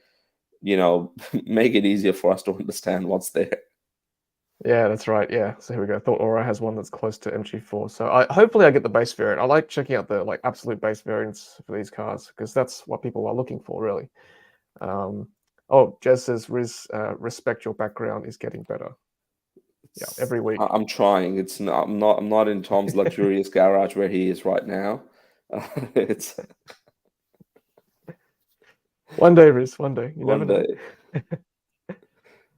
Speaker 2: make it easier for us to understand what's there.
Speaker 1: Yeah, that's right. Yeah, so here we go. I thought Aura has one that's close to MG4. So hopefully I get the base variant. I like checking out the absolute base variants for these cars because that's what people are looking for, really. Jez says, Riz, respect your background is getting better. Yeah, every week.
Speaker 2: I'm trying. I'm not in Tom's luxurious garage where he is right now. It's
Speaker 1: one day, Riz. One day. You
Speaker 2: one
Speaker 1: never
Speaker 2: day.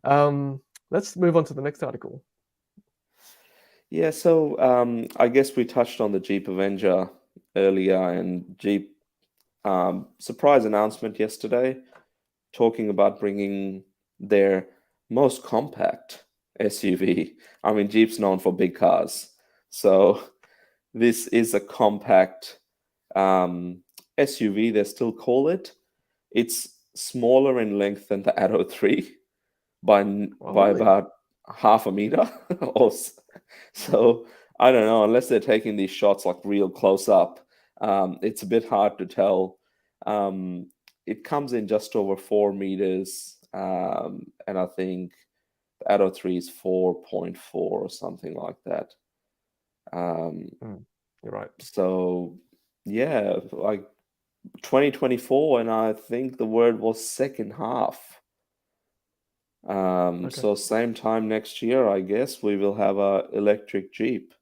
Speaker 1: know. Let's move on to the next article.
Speaker 2: Yeah, so I guess we touched on the Jeep Avenger earlier, and Jeep surprise announcement yesterday, talking about bringing their most compact SUV. I mean, Jeep's known for big cars, so this is a compact SUV. They still call it. It's smaller in length than the Atto 3 by
Speaker 1: Really?
Speaker 2: about half a meter. So I don't know, unless they're taking these shots like real close up, it's a bit hard to tell. It comes in just over 4 meters, and I think the Atto 3 is 4.4 or something like that.
Speaker 1: You're right.
Speaker 2: So yeah, like 2024, and I think the word was second half.
Speaker 1: Okay.
Speaker 2: So same time next year, I guess we will have a electric Jeep.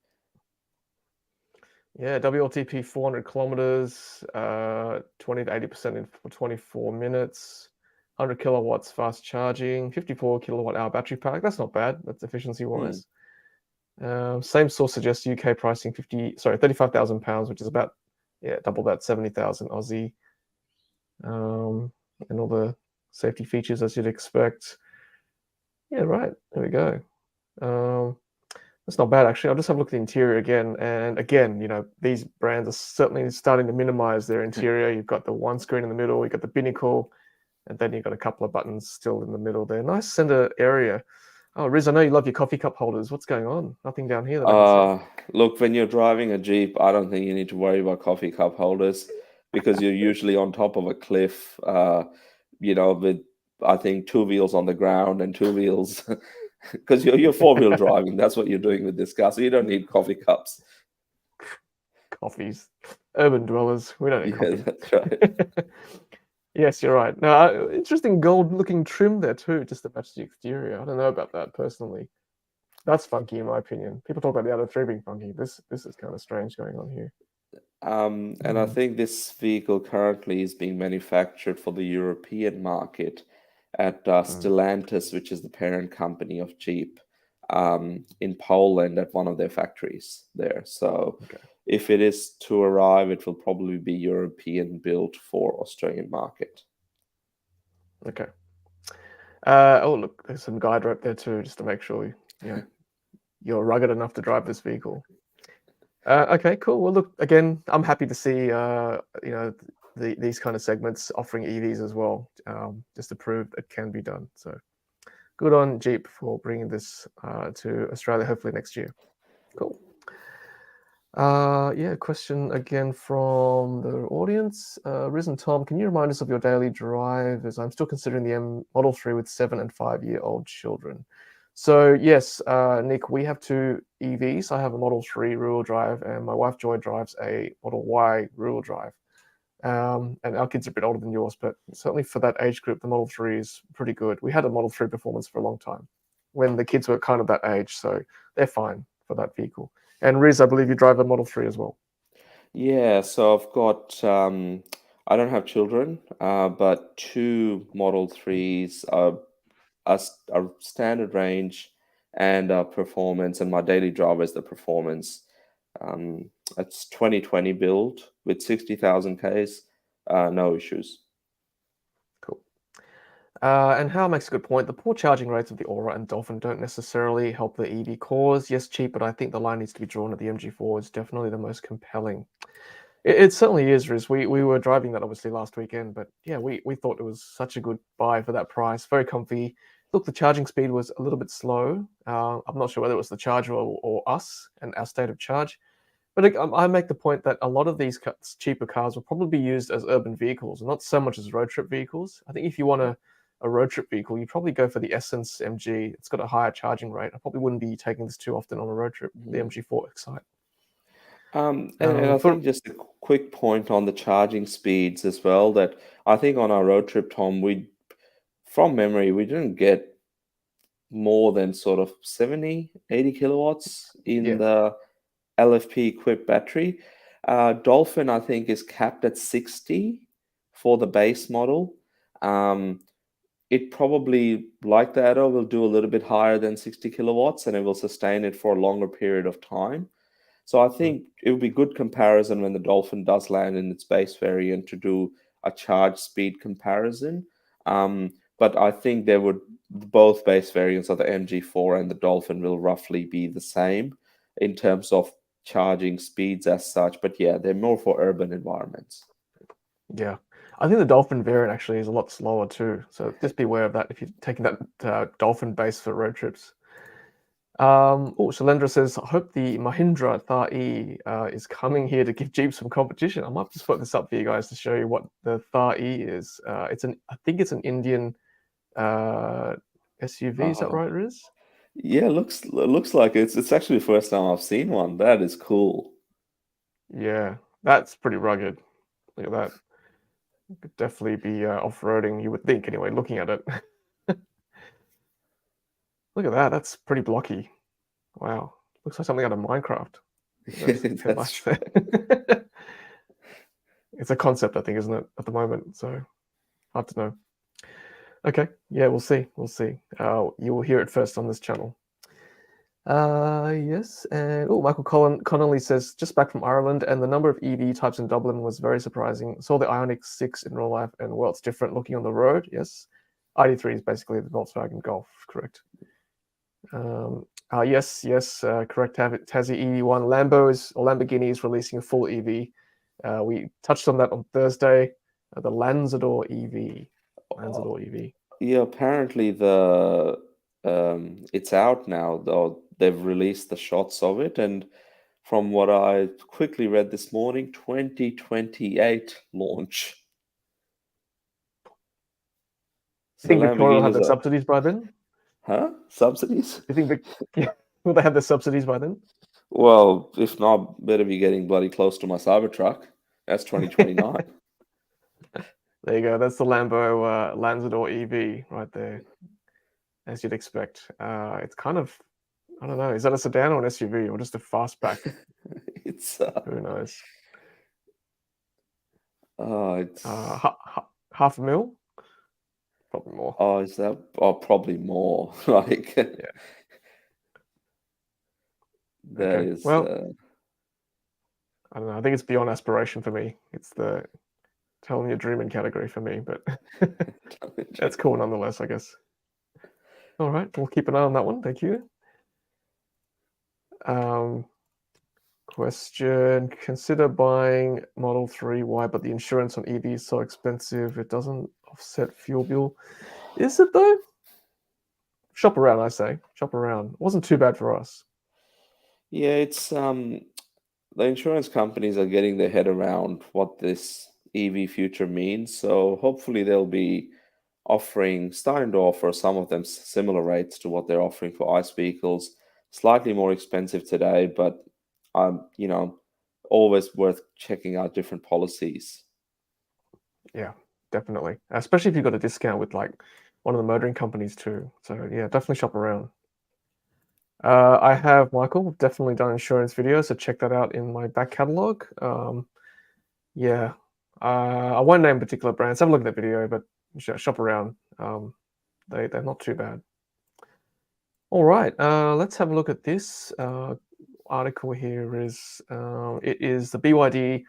Speaker 1: Yeah, WLTP 400 kilometers, 20 to 80% in for 24 minutes, 100 kilowatts fast charging, 54 kilowatt hour battery pack. That's not bad. That's efficiency wise. Same source suggests UK pricing £35,000, which is about double that, 70,000 Aussie. And all the safety features as you'd expect. Yeah, right. There we go. That's not bad, actually. I'll just have a look at the interior again. And again, these brands are certainly starting to minimize their interior. You've got the one screen in the middle, you've got the binnacle, and then you've got a couple of buttons still in the middle there. Nice center area. Oh, Riz, I know you love your coffee cup holders. What's going on? Nothing down here that I can see.
Speaker 2: Look, when you're driving a Jeep, I don't think you need to worry about coffee cup holders because you're usually on top of a cliff, with I think two wheels on the ground and two wheels because you're four-wheel driving. That's what you're doing with this car, so you don't need coffee cups.
Speaker 1: Coffees. Urban dwellers. We don't need
Speaker 2: Yeah,
Speaker 1: coffee.
Speaker 2: that's right.
Speaker 1: Yes, you're right. Now, interesting gold-looking trim there too, just to match the exterior. I don't know about that personally. That's funky in my opinion. People talk about the other three being funky. This is kind of strange going on here.
Speaker 2: And I think this vehicle currently is being manufactured for the European market at Stellantis, which is the parent company of Jeep, in Poland at one of their factories there. So
Speaker 1: Okay.
Speaker 2: if it is to arrive, it will probably be European built for Australian market.
Speaker 1: Okay. Oh, look, there's some guide rope there too, just to make sure you're rugged enough to drive this vehicle. Okay, cool. Well, look, again, I'm happy to see these kind of segments offering EVs as well, just to prove it can be done. So good on Jeep for bringing this to Australia, hopefully next year. Cool. Question again from the audience. Riz and Tom, can you remind us of your daily drive? As I'm still considering the M Model 3 with 7 and 5-year-old children. So yes, Nick, we have two EVs. I have a Model 3 rear-wheel drive, and my wife Joy drives a Model Y rear-wheel drive. And our kids are a bit older than yours, but certainly for that age group, the Model 3 is pretty good. We had a Model 3 Performance for a long time when the kids were kind of that age, so they're fine for that vehicle. And Riz, I believe you drive a Model 3 as well.
Speaker 2: Yeah, so I've got, I don't have children, but two Model 3s are standard range and performance, and my daily driver is the performance. It's 2020 build with 60,000 Ks, no issues.
Speaker 1: Cool. And Hal makes a good point. The poor charging rates of the Aura and Dolphin don't necessarily help the EV cause. Yes, cheap, but I think the line needs to be drawn at the MG4 is definitely the most compelling. It certainly is, Riz. We were driving that obviously last weekend, but yeah, we thought it was such a good buy for that price. Very comfy. Look, the charging speed was a little bit slow. I'm not sure whether it was the charger or us and our state of charge. But I make the point that a lot of these cheaper cars will probably be used as urban vehicles, and not so much as road trip vehicles. I think if you want a road trip vehicle, you probably go for the Essence MG. It's got a higher charging rate. I probably wouldn't be taking this too often on a road trip. The MG4 Excite.
Speaker 2: And I think just a quick point on the charging speeds as well, that I think on our road trip, Tom, from memory, we didn't get more than sort of 70, 80 kilowatts in the LFP equipped battery. Dolphin, I think, is capped at 60 for the base model. It probably, like the Atto, will do a little bit higher than 60 kilowatts, and it will sustain it for a longer period of time. So I think it would be good comparison when the Dolphin does land in its base variant to do a charge speed comparison. But I think both base variants of the MG4 and the Dolphin will roughly be the same in terms of charging speeds as such. But yeah, they're more for urban environments.
Speaker 1: Yeah. I think the Dolphin variant actually is a lot slower too. So just be aware of that if you're taking that Dolphin base for road trips. Oh, Shalendra says, I hope the Mahindra Thar E is coming here to give Jeep some competition. I might just put this up for you guys to show you what the Thar E is. I think it's an Indian SUV. Is that
Speaker 2: Oh,
Speaker 1: right, Riz?
Speaker 2: yeah, looks like it's actually the first time I've seen one. That is cool.
Speaker 1: Yeah, that's pretty rugged. Look at that. It could definitely be off-roading, you would think, anyway, looking at it. Look at that. That's pretty blocky. Wow. Looks like something out of Minecraft.
Speaker 2: Yeah,
Speaker 1: There's
Speaker 2: that's
Speaker 1: headlights
Speaker 2: true.
Speaker 1: there. It's a concept, I think, isn't it, at the moment? So hard to know. Okay, yeah, we'll see. We'll see. You will hear it first on this channel. Yes, and oh, Michael Connolly says just back from Ireland, and the number of EV types in Dublin was very surprising. Saw the Ioniq 6 in real life, and well, it's different looking on the road. Yes, ID3 is basically the Volkswagen Golf, correct? Yes, correct. Tassie EV1. Lamborghini is releasing a full EV. We touched on that on Thursday. The Lanzador EV. Lanzador EV.
Speaker 2: Yeah, apparently it's out now, though they've released the shots of it, and from what I quickly read this morning, 2028 launch.
Speaker 1: You
Speaker 2: So
Speaker 1: think Victoria will have
Speaker 2: Lamborghinis
Speaker 1: the
Speaker 2: are,
Speaker 1: subsidies by then?
Speaker 2: huh? Subsidies?
Speaker 1: You think yeah, will they have the subsidies by then?
Speaker 2: Well, if not, better be getting bloody close to my Cybertruck. That's 2029.
Speaker 1: There you go. That's the Lambo Lanzador EV right there, as you'd expect. It's kind of, I don't know, is that a sedan or an SUV or just a fastback?
Speaker 2: It's
Speaker 1: Who knows?
Speaker 2: it's
Speaker 1: Half a mil? Probably more.
Speaker 2: is that probably more. Like
Speaker 1: Yeah.
Speaker 2: that
Speaker 1: Okay.
Speaker 2: is
Speaker 1: Well, I don't know. I think it's beyond aspiration for me. It's the telling your dreaming category for me, but that's cool nonetheless, I guess. All right, we'll keep an eye on that one. Thank you. Question: consider buying Model 3. Why? But the insurance on EV is so expensive. It doesn't offset fuel bill. Is it though? Shop around, I say. Shop around. It wasn't too bad for us.
Speaker 2: Yeah, it's the insurance companies are getting their head around what this EV future means. So hopefully they'll be starting to offer some of them similar rates to what they're offering for ICE vehicles. Slightly more expensive today, but you know, always worth checking out different policies.
Speaker 1: Yeah, definitely. Especially if you've got a discount with like one of the motoring companies too. So yeah, definitely shop around. I have, Michael, definitely done insurance videos, so check that out in my back catalog. Yeah, I won't name particular brands. Have a look at the video, but shop around. They're not too bad. All right, let's have a look at this article here. It is the BYD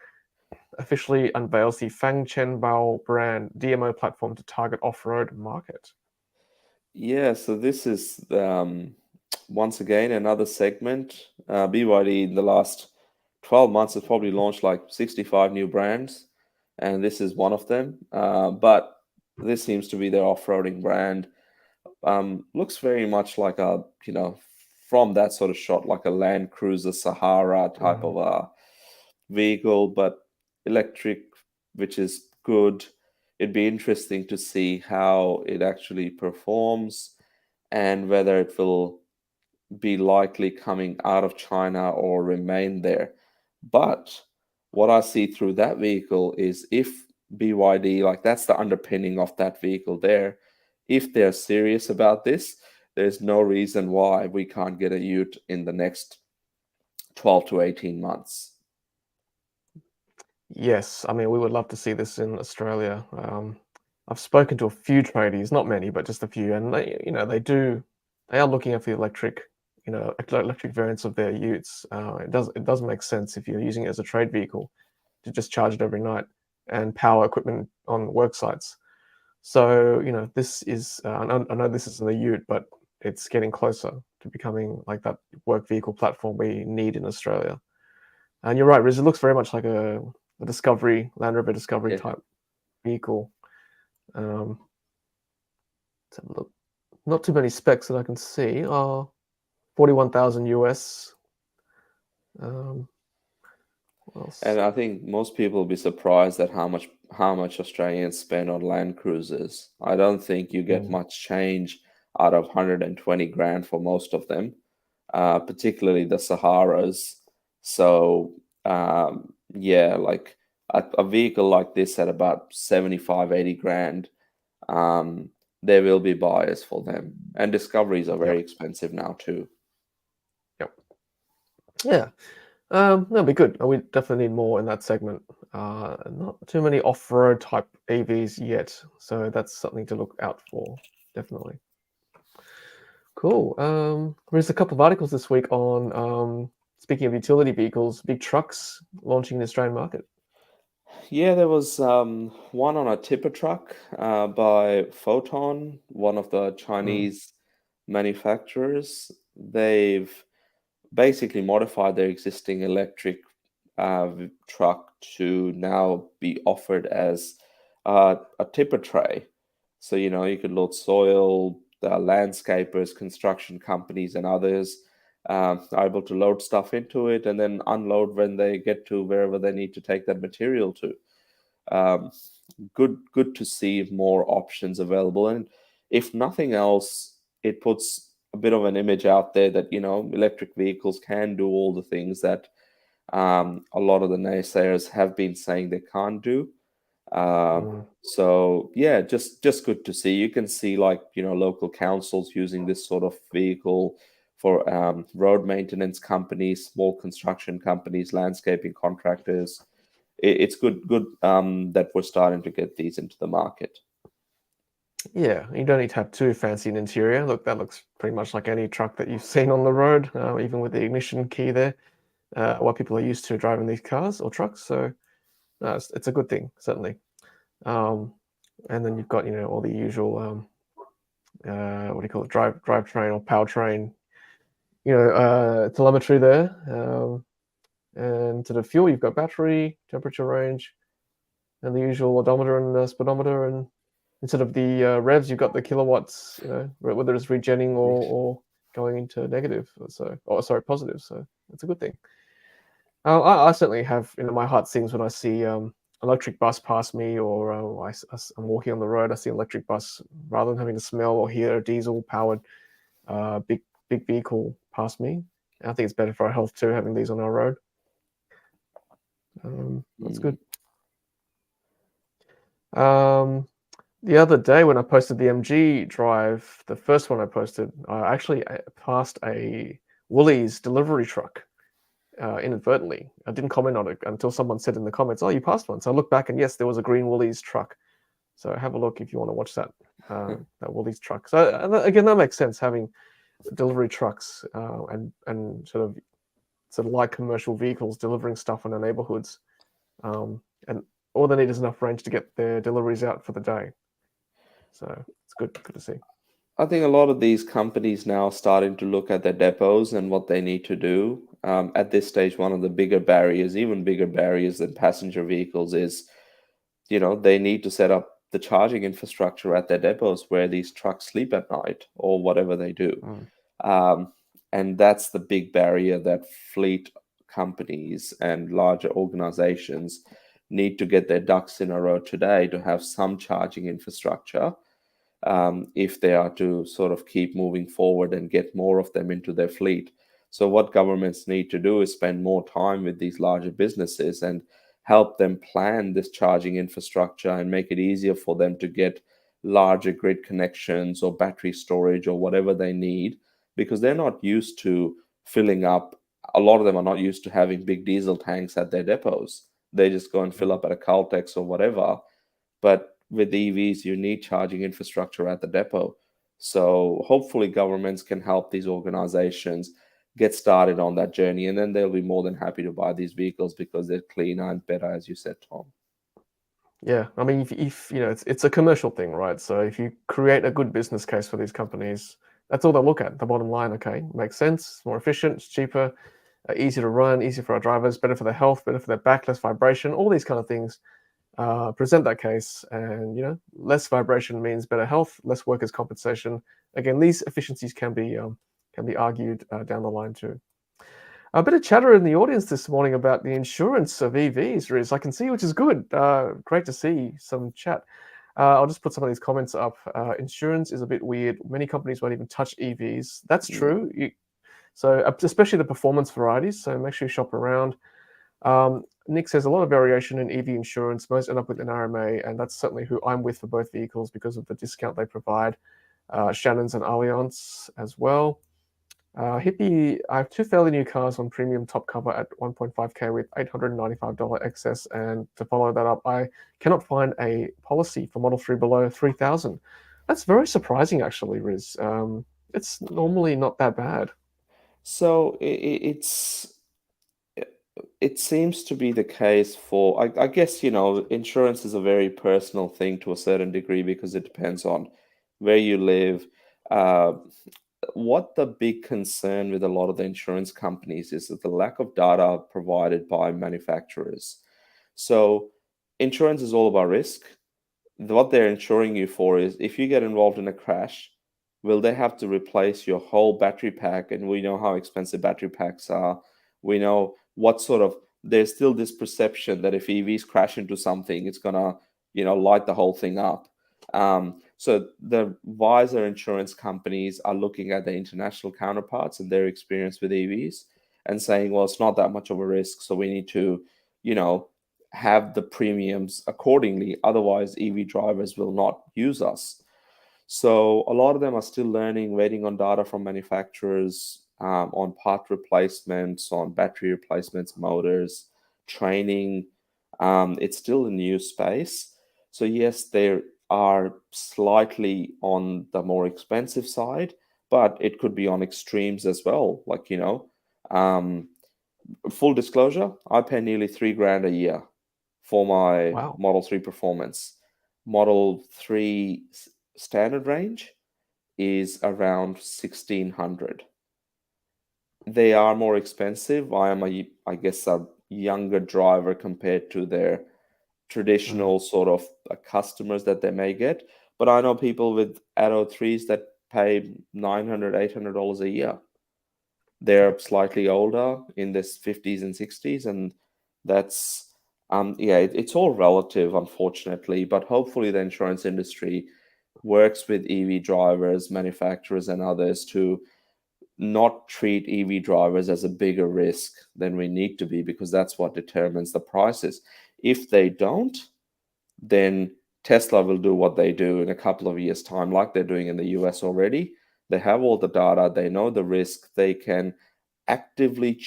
Speaker 1: officially unveils the Fang Bao brand DMO platform to target off-road market.
Speaker 2: Yeah, so this is once again another segment. BYD in the last 12 months has probably launched like 65 new brands, and this is one of them. But this seems to be their off-roading brand. Looks very much like from that sort of shot, like a Land Cruiser Sahara type
Speaker 1: Mm,
Speaker 2: of vehicle, but electric, which is good. It'd be interesting to see how it actually performs and whether it will be likely coming out of China or remain there. But what I see through that vehicle is if BYD, like that's the underpinning of that vehicle there, if they're serious about this, there's no reason why we can't get a Ute in the next 12 to 18 months.
Speaker 1: yes, I mean we would love to see this in Australia. I've spoken to a few tradies, not many, but just a few, and they are looking at the electric, electric variants of their Utes. It does make sense if you're using it as a trade vehicle to just charge it every night and power equipment on work sites. So this is I know this isn't a Ute, but it's getting closer to becoming like that work vehicle platform we need in Australia. And you're right, Riz. It looks very much like a Discovery, Land Rover Discovery
Speaker 2: Yeah.
Speaker 1: type vehicle. Let's have a look. Not too many specs that I can see. 41,000 US. What else?
Speaker 2: And I think most people will be surprised at how much Australians spend on Land Cruisers. I don't think you get much change out of 120 grand for most of them, particularly the Saharas. So yeah, like a vehicle like this at about 75, 80 grand, um, there will be buyers for them. And Discoveries are very
Speaker 1: Yep.
Speaker 2: expensive now too.
Speaker 1: Yep. Yeah. That'll be good. We definitely need more in that segment. Not too many off-road type EVs yet, so that's something to look out for, definitely. Cool. There's a couple of articles this week on, speaking of utility vehicles, big trucks launching in the Australian market.
Speaker 2: Yeah, there was one on a tipper truck by Photon, one of the Chinese manufacturers. They've basically modified their existing electric truck to now be offered as a tipper tray. So, you could load soil, landscapers, construction companies, and others are able to load stuff into it and then unload when they get to wherever they need to take that material to. Um, good to see more options available. And if nothing else, it puts a bit of an image out there that, electric vehicles can do all the things that a lot of the naysayers have been saying they can't do. So yeah, just good to see. You can see like local councils using this sort of vehicle for road maintenance companies, small construction companies, landscaping contractors. It's good that we're starting to get these into the market.
Speaker 1: Yeah, you don't need to have too fancy an interior. Look, that looks pretty much like any truck that you've seen on the road, even with the ignition key there. What people are used to driving these cars or trucks, so no, it's a good thing, certainly. And then you've got all the usual what do you call it, drivetrain or powertrain, telemetry there. And to the fuel, you've got battery, temperature range, and the usual odometer and the speedometer. And instead of the revs, you've got the kilowatts. Whether it's regenning or going into negative, positive. So it's a good thing. I certainly have, my heart sings when I see electric bus pass me, or I'm walking on the road, I see an electric bus, rather than having to smell or hear a diesel powered big vehicle pass me. I think it's better for our health too, having these on our road. That's good. The other day when I posted the MG drive, the first one I posted, I actually passed a Woolies delivery truck inadvertently. I didn't comment on it until someone said in the comments, "Oh, you passed one." So I looked back, and yes, there was a green Woolies truck. So have a look if you want to watch that that Woolies truck. So again, that makes sense, having delivery trucks and sort of light commercial vehicles delivering stuff in our neighborhoods, and all they need is enough range to get their deliveries out for the day. So it's good to see.
Speaker 2: I think a lot of these companies now are starting to look at their depots and what they need to do. At this stage, one of the bigger barriers, even bigger barriers than passenger vehicles, is they need to set up the charging infrastructure at their depots where these trucks sleep at night or whatever they do. And that's the big barrier that fleet companies and larger organizations need to get their ducks in a row today to have some charging infrastructure, if they are to sort of keep moving forward and get more of them into their fleet. So what governments need to do is spend more time with these larger businesses and help them plan this charging infrastructure and make it easier for them to get larger grid connections or battery storage or whatever they need, because they're not used to filling up. A lot of them are not used to having big diesel tanks at their depots. They just go and fill up at a Caltex or whatever. But with EVs, you need charging infrastructure at the depot. So hopefully governments can help these organizations get started on that journey, and then they'll be more than happy to buy these vehicles because they're cleaner and better, as you said, Tom.
Speaker 1: Yeah, I mean, if it's a commercial thing, right? So if you create a good business case for these companies, that's all they'll look at. The bottom line, okay, makes sense, more efficient, it's cheaper, easier to run, easier for our drivers, better for their health, better for their back, less vibration, all these kind of things. Present that case, and less vibration means better health, less workers' compensation. Again, these efficiencies can be can be argued down the line too. A bit of chatter in the audience this morning about the insurance of EVs, Riz. I can see, which is good. Great to see some chat. I'll just put some of these comments up. Insurance is a bit weird. Many companies won't even touch EVs. That's true. So especially the performance varieties. So make sure you shop around. Nick says a lot of variation in EV insurance. Most end up with an RMA, and that's certainly who I'm with for both vehicles because of the discount they provide. Shannon's and Allianz as well. Hippie, I have two fairly new cars on premium top cover at 1.5k with $895 excess, and to follow that up, I cannot find a policy for Model 3 below 3,000. That's very surprising, actually, Riz. It's normally not that bad.
Speaker 2: So it seems to be the case for, I guess, insurance is a very personal thing to a certain degree because it depends on where you live. What the big concern with a lot of the insurance companies is that the lack of data provided by manufacturers. So insurance is all about risk. What they're insuring you for is if you get involved in a crash, will they have to replace your whole battery pack? And we know how expensive battery packs are. We know what sort of, there's still this perception that if EVs crash into something, it's gonna, light the whole thing up. So the wiser insurance companies are looking at the international counterparts and their experience with EVs and saying, well, it's not that much of a risk, so we need to, have the premiums accordingly. Otherwise, EV drivers will not use us. So a lot of them are still learning, waiting on data from manufacturers, on part replacements, on battery replacements, motors, training. It's still a new space. So yes, they are slightly on the more expensive side, but it could be on extremes as well. Like, full disclosure, I pay nearly $3,000 a year for my
Speaker 1: Wow.
Speaker 2: Model 3 Performance. Model 3 standard range is around 1,600. They are more expensive. I am I guess a younger driver compared to their traditional sort of customers that they may get. But I know people with Atto 3s that pay $900, $800 a year. They're slightly older, in their 50s and 60s, and that's it's all relative, unfortunately. But hopefully the insurance industry works with EV drivers, manufacturers, and others to not treat EV drivers as a bigger risk than we need to be, because that's what determines the prices. If they don't, then Tesla will do what they do in a couple of years' time, like they're doing in the US already. They have all the data, they know the risk, they can actively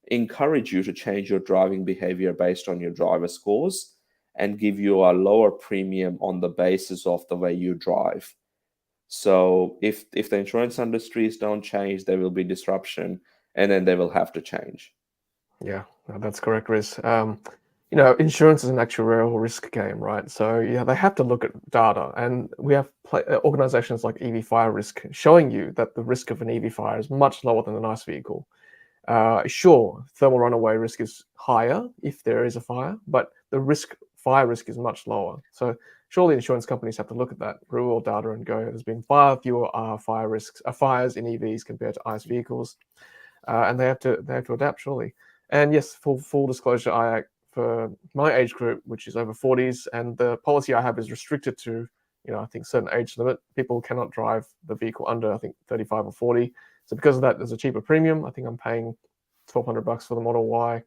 Speaker 2: encourage you to change your driving behavior based on your driver scores and give you a lower premium on the basis of the way you drive. So if the insurance industries don't change, there will be disruption, and then they will have to change.
Speaker 1: Yeah, no, that's correct, Riz. Insurance is an actuarial risk game, right? So yeah, they have to look at data, and we have organizations like EV Fire Risk showing you that the risk of an EV fire is much lower than an ICE vehicle. Sure, thermal runaway risk is higher if there is a fire, but the fire risk is much lower. So surely insurance companies have to look at that real world data and go, there's been far fewer fires in EVs compared to ICE vehicles, and they have to adapt, surely. And yes, full disclosure, for my age group, which is over 40s, and the policy I have is restricted to, I think certain age limit. People cannot drive the vehicle under, I think, 35 or 40. So because of that, there's a cheaper premium. I think I'm paying $1,200 for the Model Y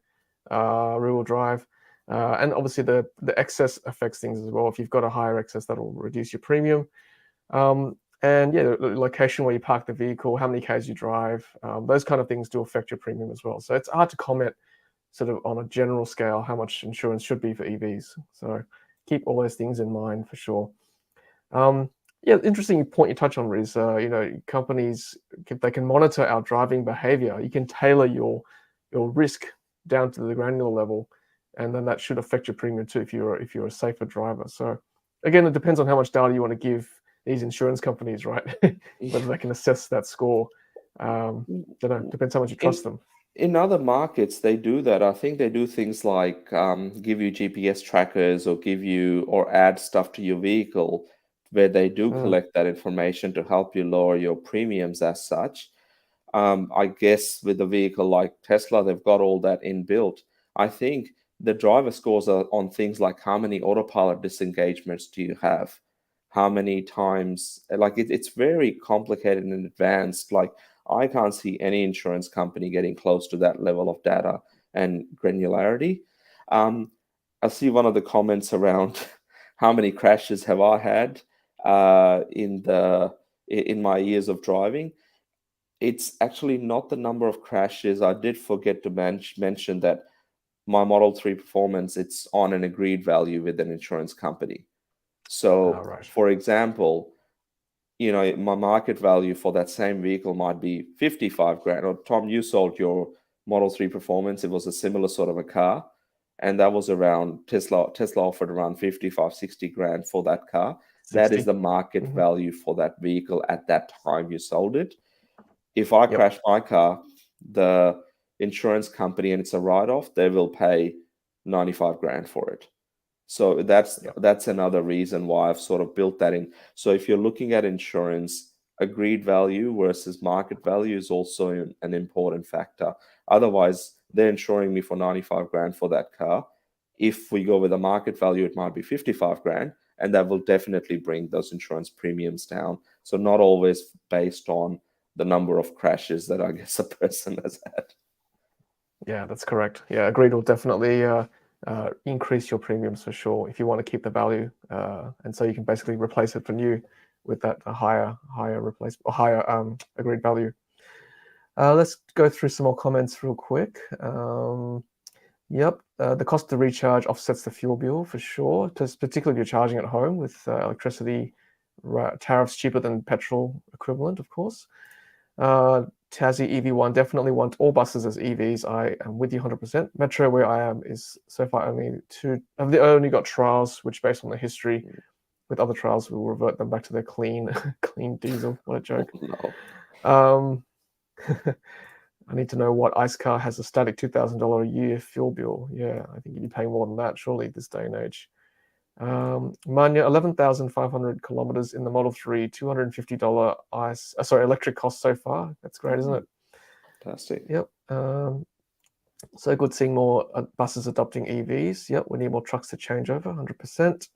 Speaker 1: rear-wheel drive. And obviously the excess affects things as well. If you've got a higher excess, that'll reduce your premium. And yeah, the location where you park the vehicle, how many Ks you drive, those kind of things do affect your premium as well. So it's hard to comment sort of on a general scale how much insurance should be for EVs. So keep all those things in mind for sure. Yeah, interesting point you touch on, Riz. Companies, they can monitor our driving behavior. You can tailor your risk down to the granular level, and then that should affect your premium too if you're a safer driver. So again, it depends on how much data you want to give these insurance companies, right? Whether they can assess that score. Depends how much you trust them.
Speaker 2: In other markets, they do that. I think they do things like give you GPS trackers or add stuff to your vehicle where they do
Speaker 1: Mm.
Speaker 2: collect that information to help you lower your premiums as such. I guess with a vehicle like Tesla, they've got all that inbuilt. I think the driver scores are on things like how many autopilot disengagements do you have? How many times, like it's very complicated and advanced. Like I can't see any insurance company getting close to that level of data and granularity. Um, I see one of the comments around how many crashes have I had in my years of driving. It's actually not the number of crashes. I did forget to mention that my Model 3 Performance, it's on an agreed value with an insurance company. So,
Speaker 1: Right.
Speaker 2: for example, my market value for that same vehicle might be 55 grand. Or Tom, you sold your Model 3 Performance. It was a similar sort of a car. And that was around Tesla offered around 55, 60 grand for that car. That is
Speaker 1: 60.
Speaker 2: the market
Speaker 1: Mhm.
Speaker 2: value for that vehicle at that time you sold it. If I
Speaker 1: Yep.
Speaker 2: crash my car, the insurance company, and it's a write-off, they will pay 95 grand for it. So
Speaker 1: Yep.
Speaker 2: that's another reason why I've sort of built that in. So if you're looking at insurance, agreed value versus market value is also an important factor. Otherwise, they're insuring me for 95 grand for that car. If we go with a market value, it might be 55 grand, and that will definitely bring those insurance premiums down. So not always based on the number of crashes that I guess a person has had.
Speaker 1: Yeah, that's correct. Yeah, agreed will definitely increase your premiums for sure if you want to keep the value, and so you can basically replace it for new with that higher replace or higher agreed value. Let's go through some more comments real quick. Yep, the cost to recharge offsets the fuel bill for sure, particularly if you're charging at home with electricity tariffs cheaper than petrol equivalent, of course. Tassie EV1 definitely want all buses as EVs. I am with you 100%. Metro, where I am, is so far only two. They only got trials, which based on the history with other trials, will revert them back to their clean, clean diesel. What a joke.
Speaker 2: No.
Speaker 1: Um, I need to know what ICE car has a static $2,000 a year fuel bill. Yeah, I think you'd be paying more than that, surely, this day and age. Manya, 11,500 kilometers in the Model 3, $250 electric cost so far. That's great, isn't it?
Speaker 2: Fantastic.
Speaker 1: Yep. So good seeing more buses adopting EVs. Yep, we need more trucks to change over, 100%.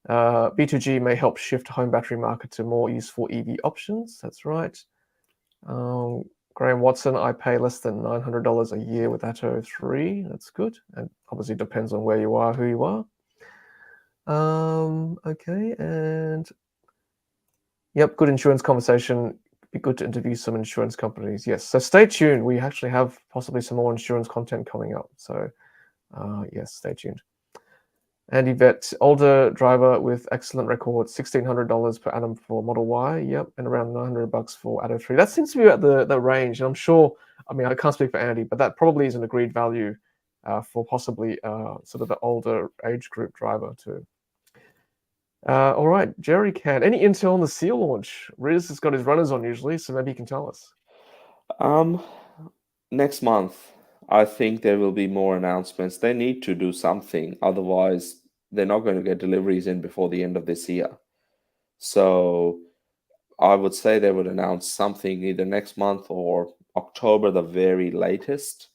Speaker 1: B2G may help shift home battery market to more useful EV options. That's right. Graham Watson, I pay less than $900 a year with Atto 3. That's good. And obviously depends on where you are, who you are. Okay, and yep, good insurance conversation. Be good to interview some insurance companies. Yes, so stay tuned. We actually have possibly some more insurance content coming up. So yes, stay tuned. Andy Vet, older driver with excellent record, $1,600 per annum for Model Y. Yep, and around $900 for Atto 3. That seems to be at the range, and I'm sure. I mean, I can't speak for Andy, but that probably is an agreed value for possibly sort of the older age group driver too. All right, Jerry Can. Any intel on the Seal launch? Riz has got his runners on usually, so maybe he can tell us.
Speaker 2: Next month, I think there will be more announcements. They need to do something, otherwise they're not going to get deliveries in before the end of this year. So I would say they would announce something either next month or October, the very latest.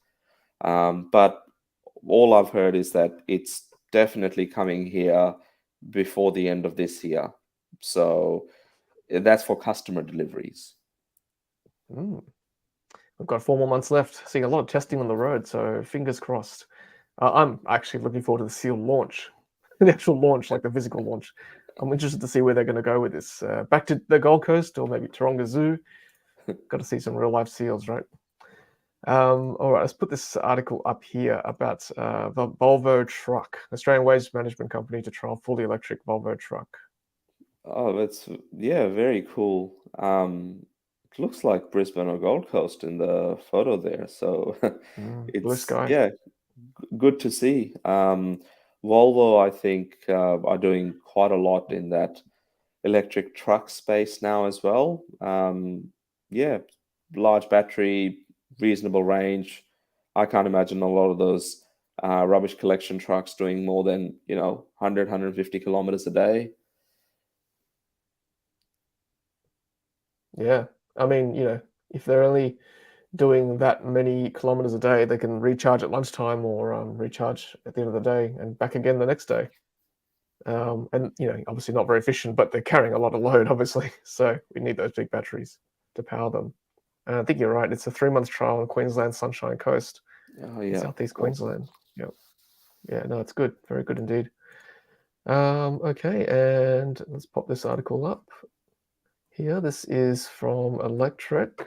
Speaker 2: But all I've heard is that it's definitely coming here before the end of this year. So that's for customer deliveries.
Speaker 1: Mm. We've got 4 more months left. Seeing a lot of testing on the road, so fingers crossed. I'm actually looking forward to the Seal launch, the actual launch, like the physical launch. I'm interested to see where they're going to go with this. Back to the Gold Coast or maybe Taronga Zoo. Got to see some real life seals, right? All right, let's put this article up here about the Volvo truck, Australian Waste Management Company to trial fully electric Volvo truck.
Speaker 2: Oh, that's very cool. It looks like Brisbane or Gold Coast in the photo there. So
Speaker 1: Blue
Speaker 2: it's
Speaker 1: sky.
Speaker 2: good to see. Volvo, I think, are doing quite a lot in that electric truck space now as well. Yeah, large battery, reasonable range. I can't imagine a lot of those rubbish collection trucks doing more than 100, 150 kilometers a day.
Speaker 1: Yeah. I mean, if they're only doing that many kilometers a day, they can recharge at lunchtime or recharge at the end of the day and back again the next day. And obviously not very efficient, but they're carrying a lot of load, obviously. So we need those big batteries to power them. And I think you're right. It's a 3-month trial on Queensland Sunshine Coast,
Speaker 2: Oh
Speaker 1: in
Speaker 2: yeah,
Speaker 1: southeast
Speaker 2: awesome.
Speaker 1: Queensland. Yeah, yeah. No, it's good. Very good indeed. Okay, and let's pop this article up here. This is from Electric.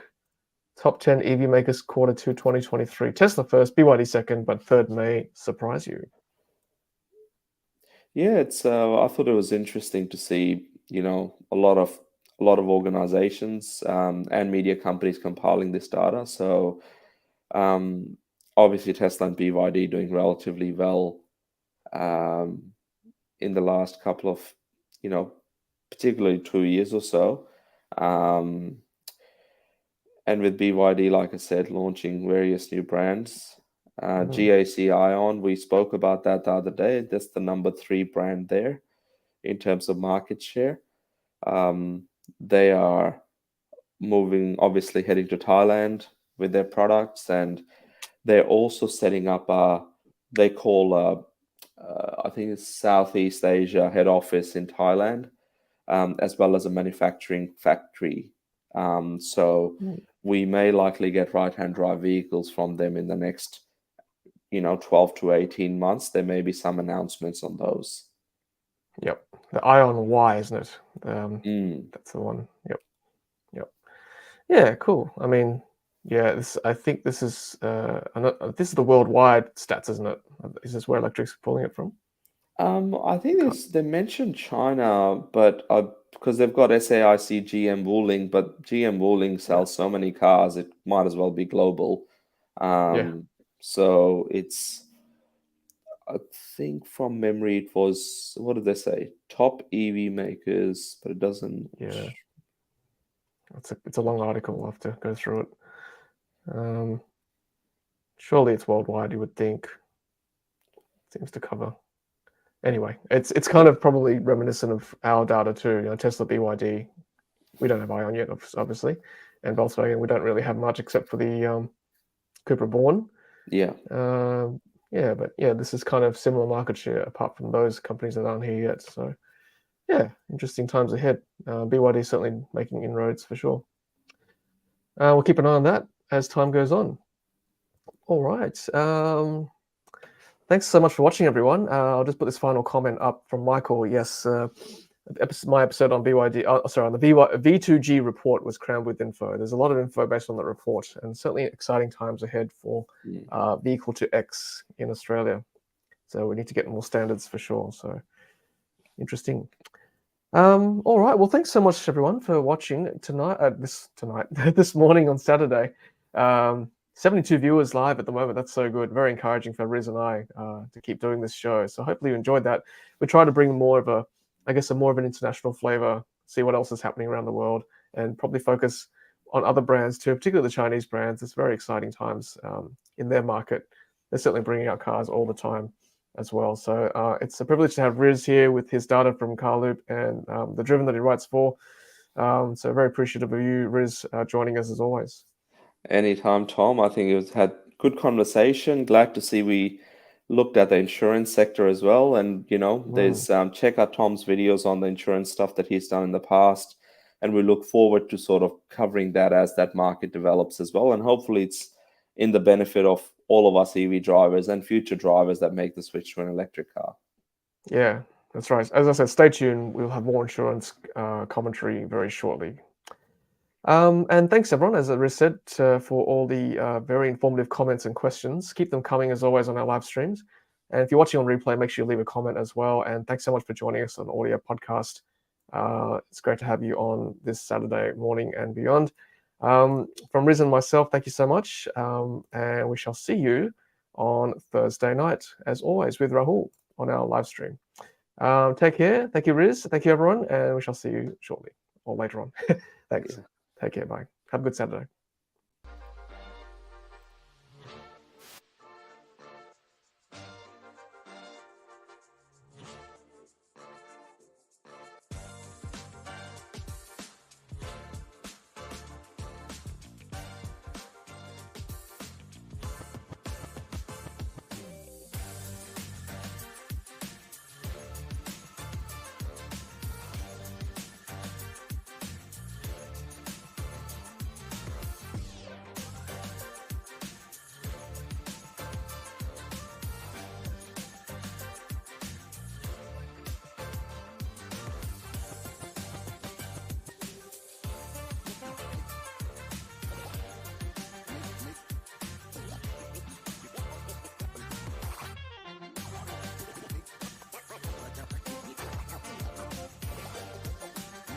Speaker 1: Top 10 EV makers Q2 2023. Tesla first, BYD second, but third may surprise you.
Speaker 2: Yeah, it's. I thought it was interesting to see, a lot of organizations and media companies compiling this data. So um, obviously Tesla and BYD doing relatively well um, in the last couple of, you know, particularly 2 years or so. Um, and with BYD, like I said, launching various new brands.
Speaker 1: Mhm.
Speaker 2: GAC Ion, we spoke about that the other day. That's the number 3 brand there in terms of market share. Um, they are moving, obviously heading to Thailand with their products, and they're also setting up they call I think it's Southeast Asia head office in Thailand, as well as a manufacturing factory. So
Speaker 1: Mm.
Speaker 2: we may likely get right-hand drive vehicles from them in the next, 12 to 18 months. There may be some announcements on those.
Speaker 1: Yep. The Ion Y, isn't it?
Speaker 2: Mm.
Speaker 1: That's the one. Yep. Yep. Yeah, cool. I mean, yeah, I think this is this is the worldwide stats, isn't it? Is this where Electric's pulling it from?
Speaker 2: I think
Speaker 1: Can't,
Speaker 2: they mentioned China, but because they've got SAIC GM Wuling, but GM Wuling
Speaker 1: yeah.
Speaker 2: sells so many cars, it might as well be global.
Speaker 1: Yeah.
Speaker 2: Um, so I think from memory, it was, what did they say? Top EV makers, but it doesn't.
Speaker 1: Yeah. It's a long article. We'll have to go through it. Surely it's worldwide, you would think. Seems to cover. Anyway, it's kind of probably reminiscent of our data too. Tesla, BYD. We don't have Ion yet, obviously, and Volkswagen. We don't really have much except for the Cooper Born.
Speaker 2: Yeah.
Speaker 1: Yeah, but yeah, this is kind of similar market share apart from those companies that aren't here yet. So yeah, interesting times ahead. BYD certainly making inroads for sure. We'll keep an eye on that as time goes on. All right. Thanks so much for watching, everyone. I'll just put this final comment up from Michael. Yes, my episode on BYD, sorry, on the V2G report was crammed with info. There's a lot of info based on that report, and certainly exciting times ahead for
Speaker 2: Mm.
Speaker 1: vehicle to X in Australia. So we need to get more standards for sure. So interesting. All right. Well, thanks so much, everyone, for watching tonight. This morning on Saturday. 72 viewers live at the moment. That's so good. Very encouraging for Riz and I to keep doing this show. So hopefully you enjoyed that. We try to bring more of a more of an international flavor, see what else is happening around the world, and probably focus on other brands too, particularly the Chinese brands. It's very exciting times in their market. They're certainly bringing out cars all the time as well. So it's a privilege to have Riz here with his data from Carloop and the Driven that he writes for. So very appreciative of you, Riz, joining us as always.
Speaker 2: Anytime, Tom. I think it was had good conversation. Glad to see we looked at the insurance sector as well. And
Speaker 1: Mm.
Speaker 2: there's check out Tom's videos on the insurance stuff that he's done in the past, and we look forward to sort of covering that as that market develops as well. And hopefully, it's in the benefit of all of us EV drivers and future drivers that make the switch to an electric car.
Speaker 1: Yeah, that's right. As I said, stay tuned. We'll have more insurance commentary very shortly. And thanks, everyone, as Riz said, for all the very informative comments and questions. Keep them coming, as always, on our live streams. And if you're watching on replay, make sure you leave a comment as well. And thanks so much for joining us on audio podcast. It's great to have you on this Saturday morning and beyond. From Riz and myself, thank you so much. And we shall see you on Thursday night, as always, with Rahul on our live stream. Take care. Thank you, Riz. Thank you, everyone. And we shall see you shortly or later on. Thanks.
Speaker 2: Yeah.
Speaker 1: Take care. Bye. Have a good Saturday.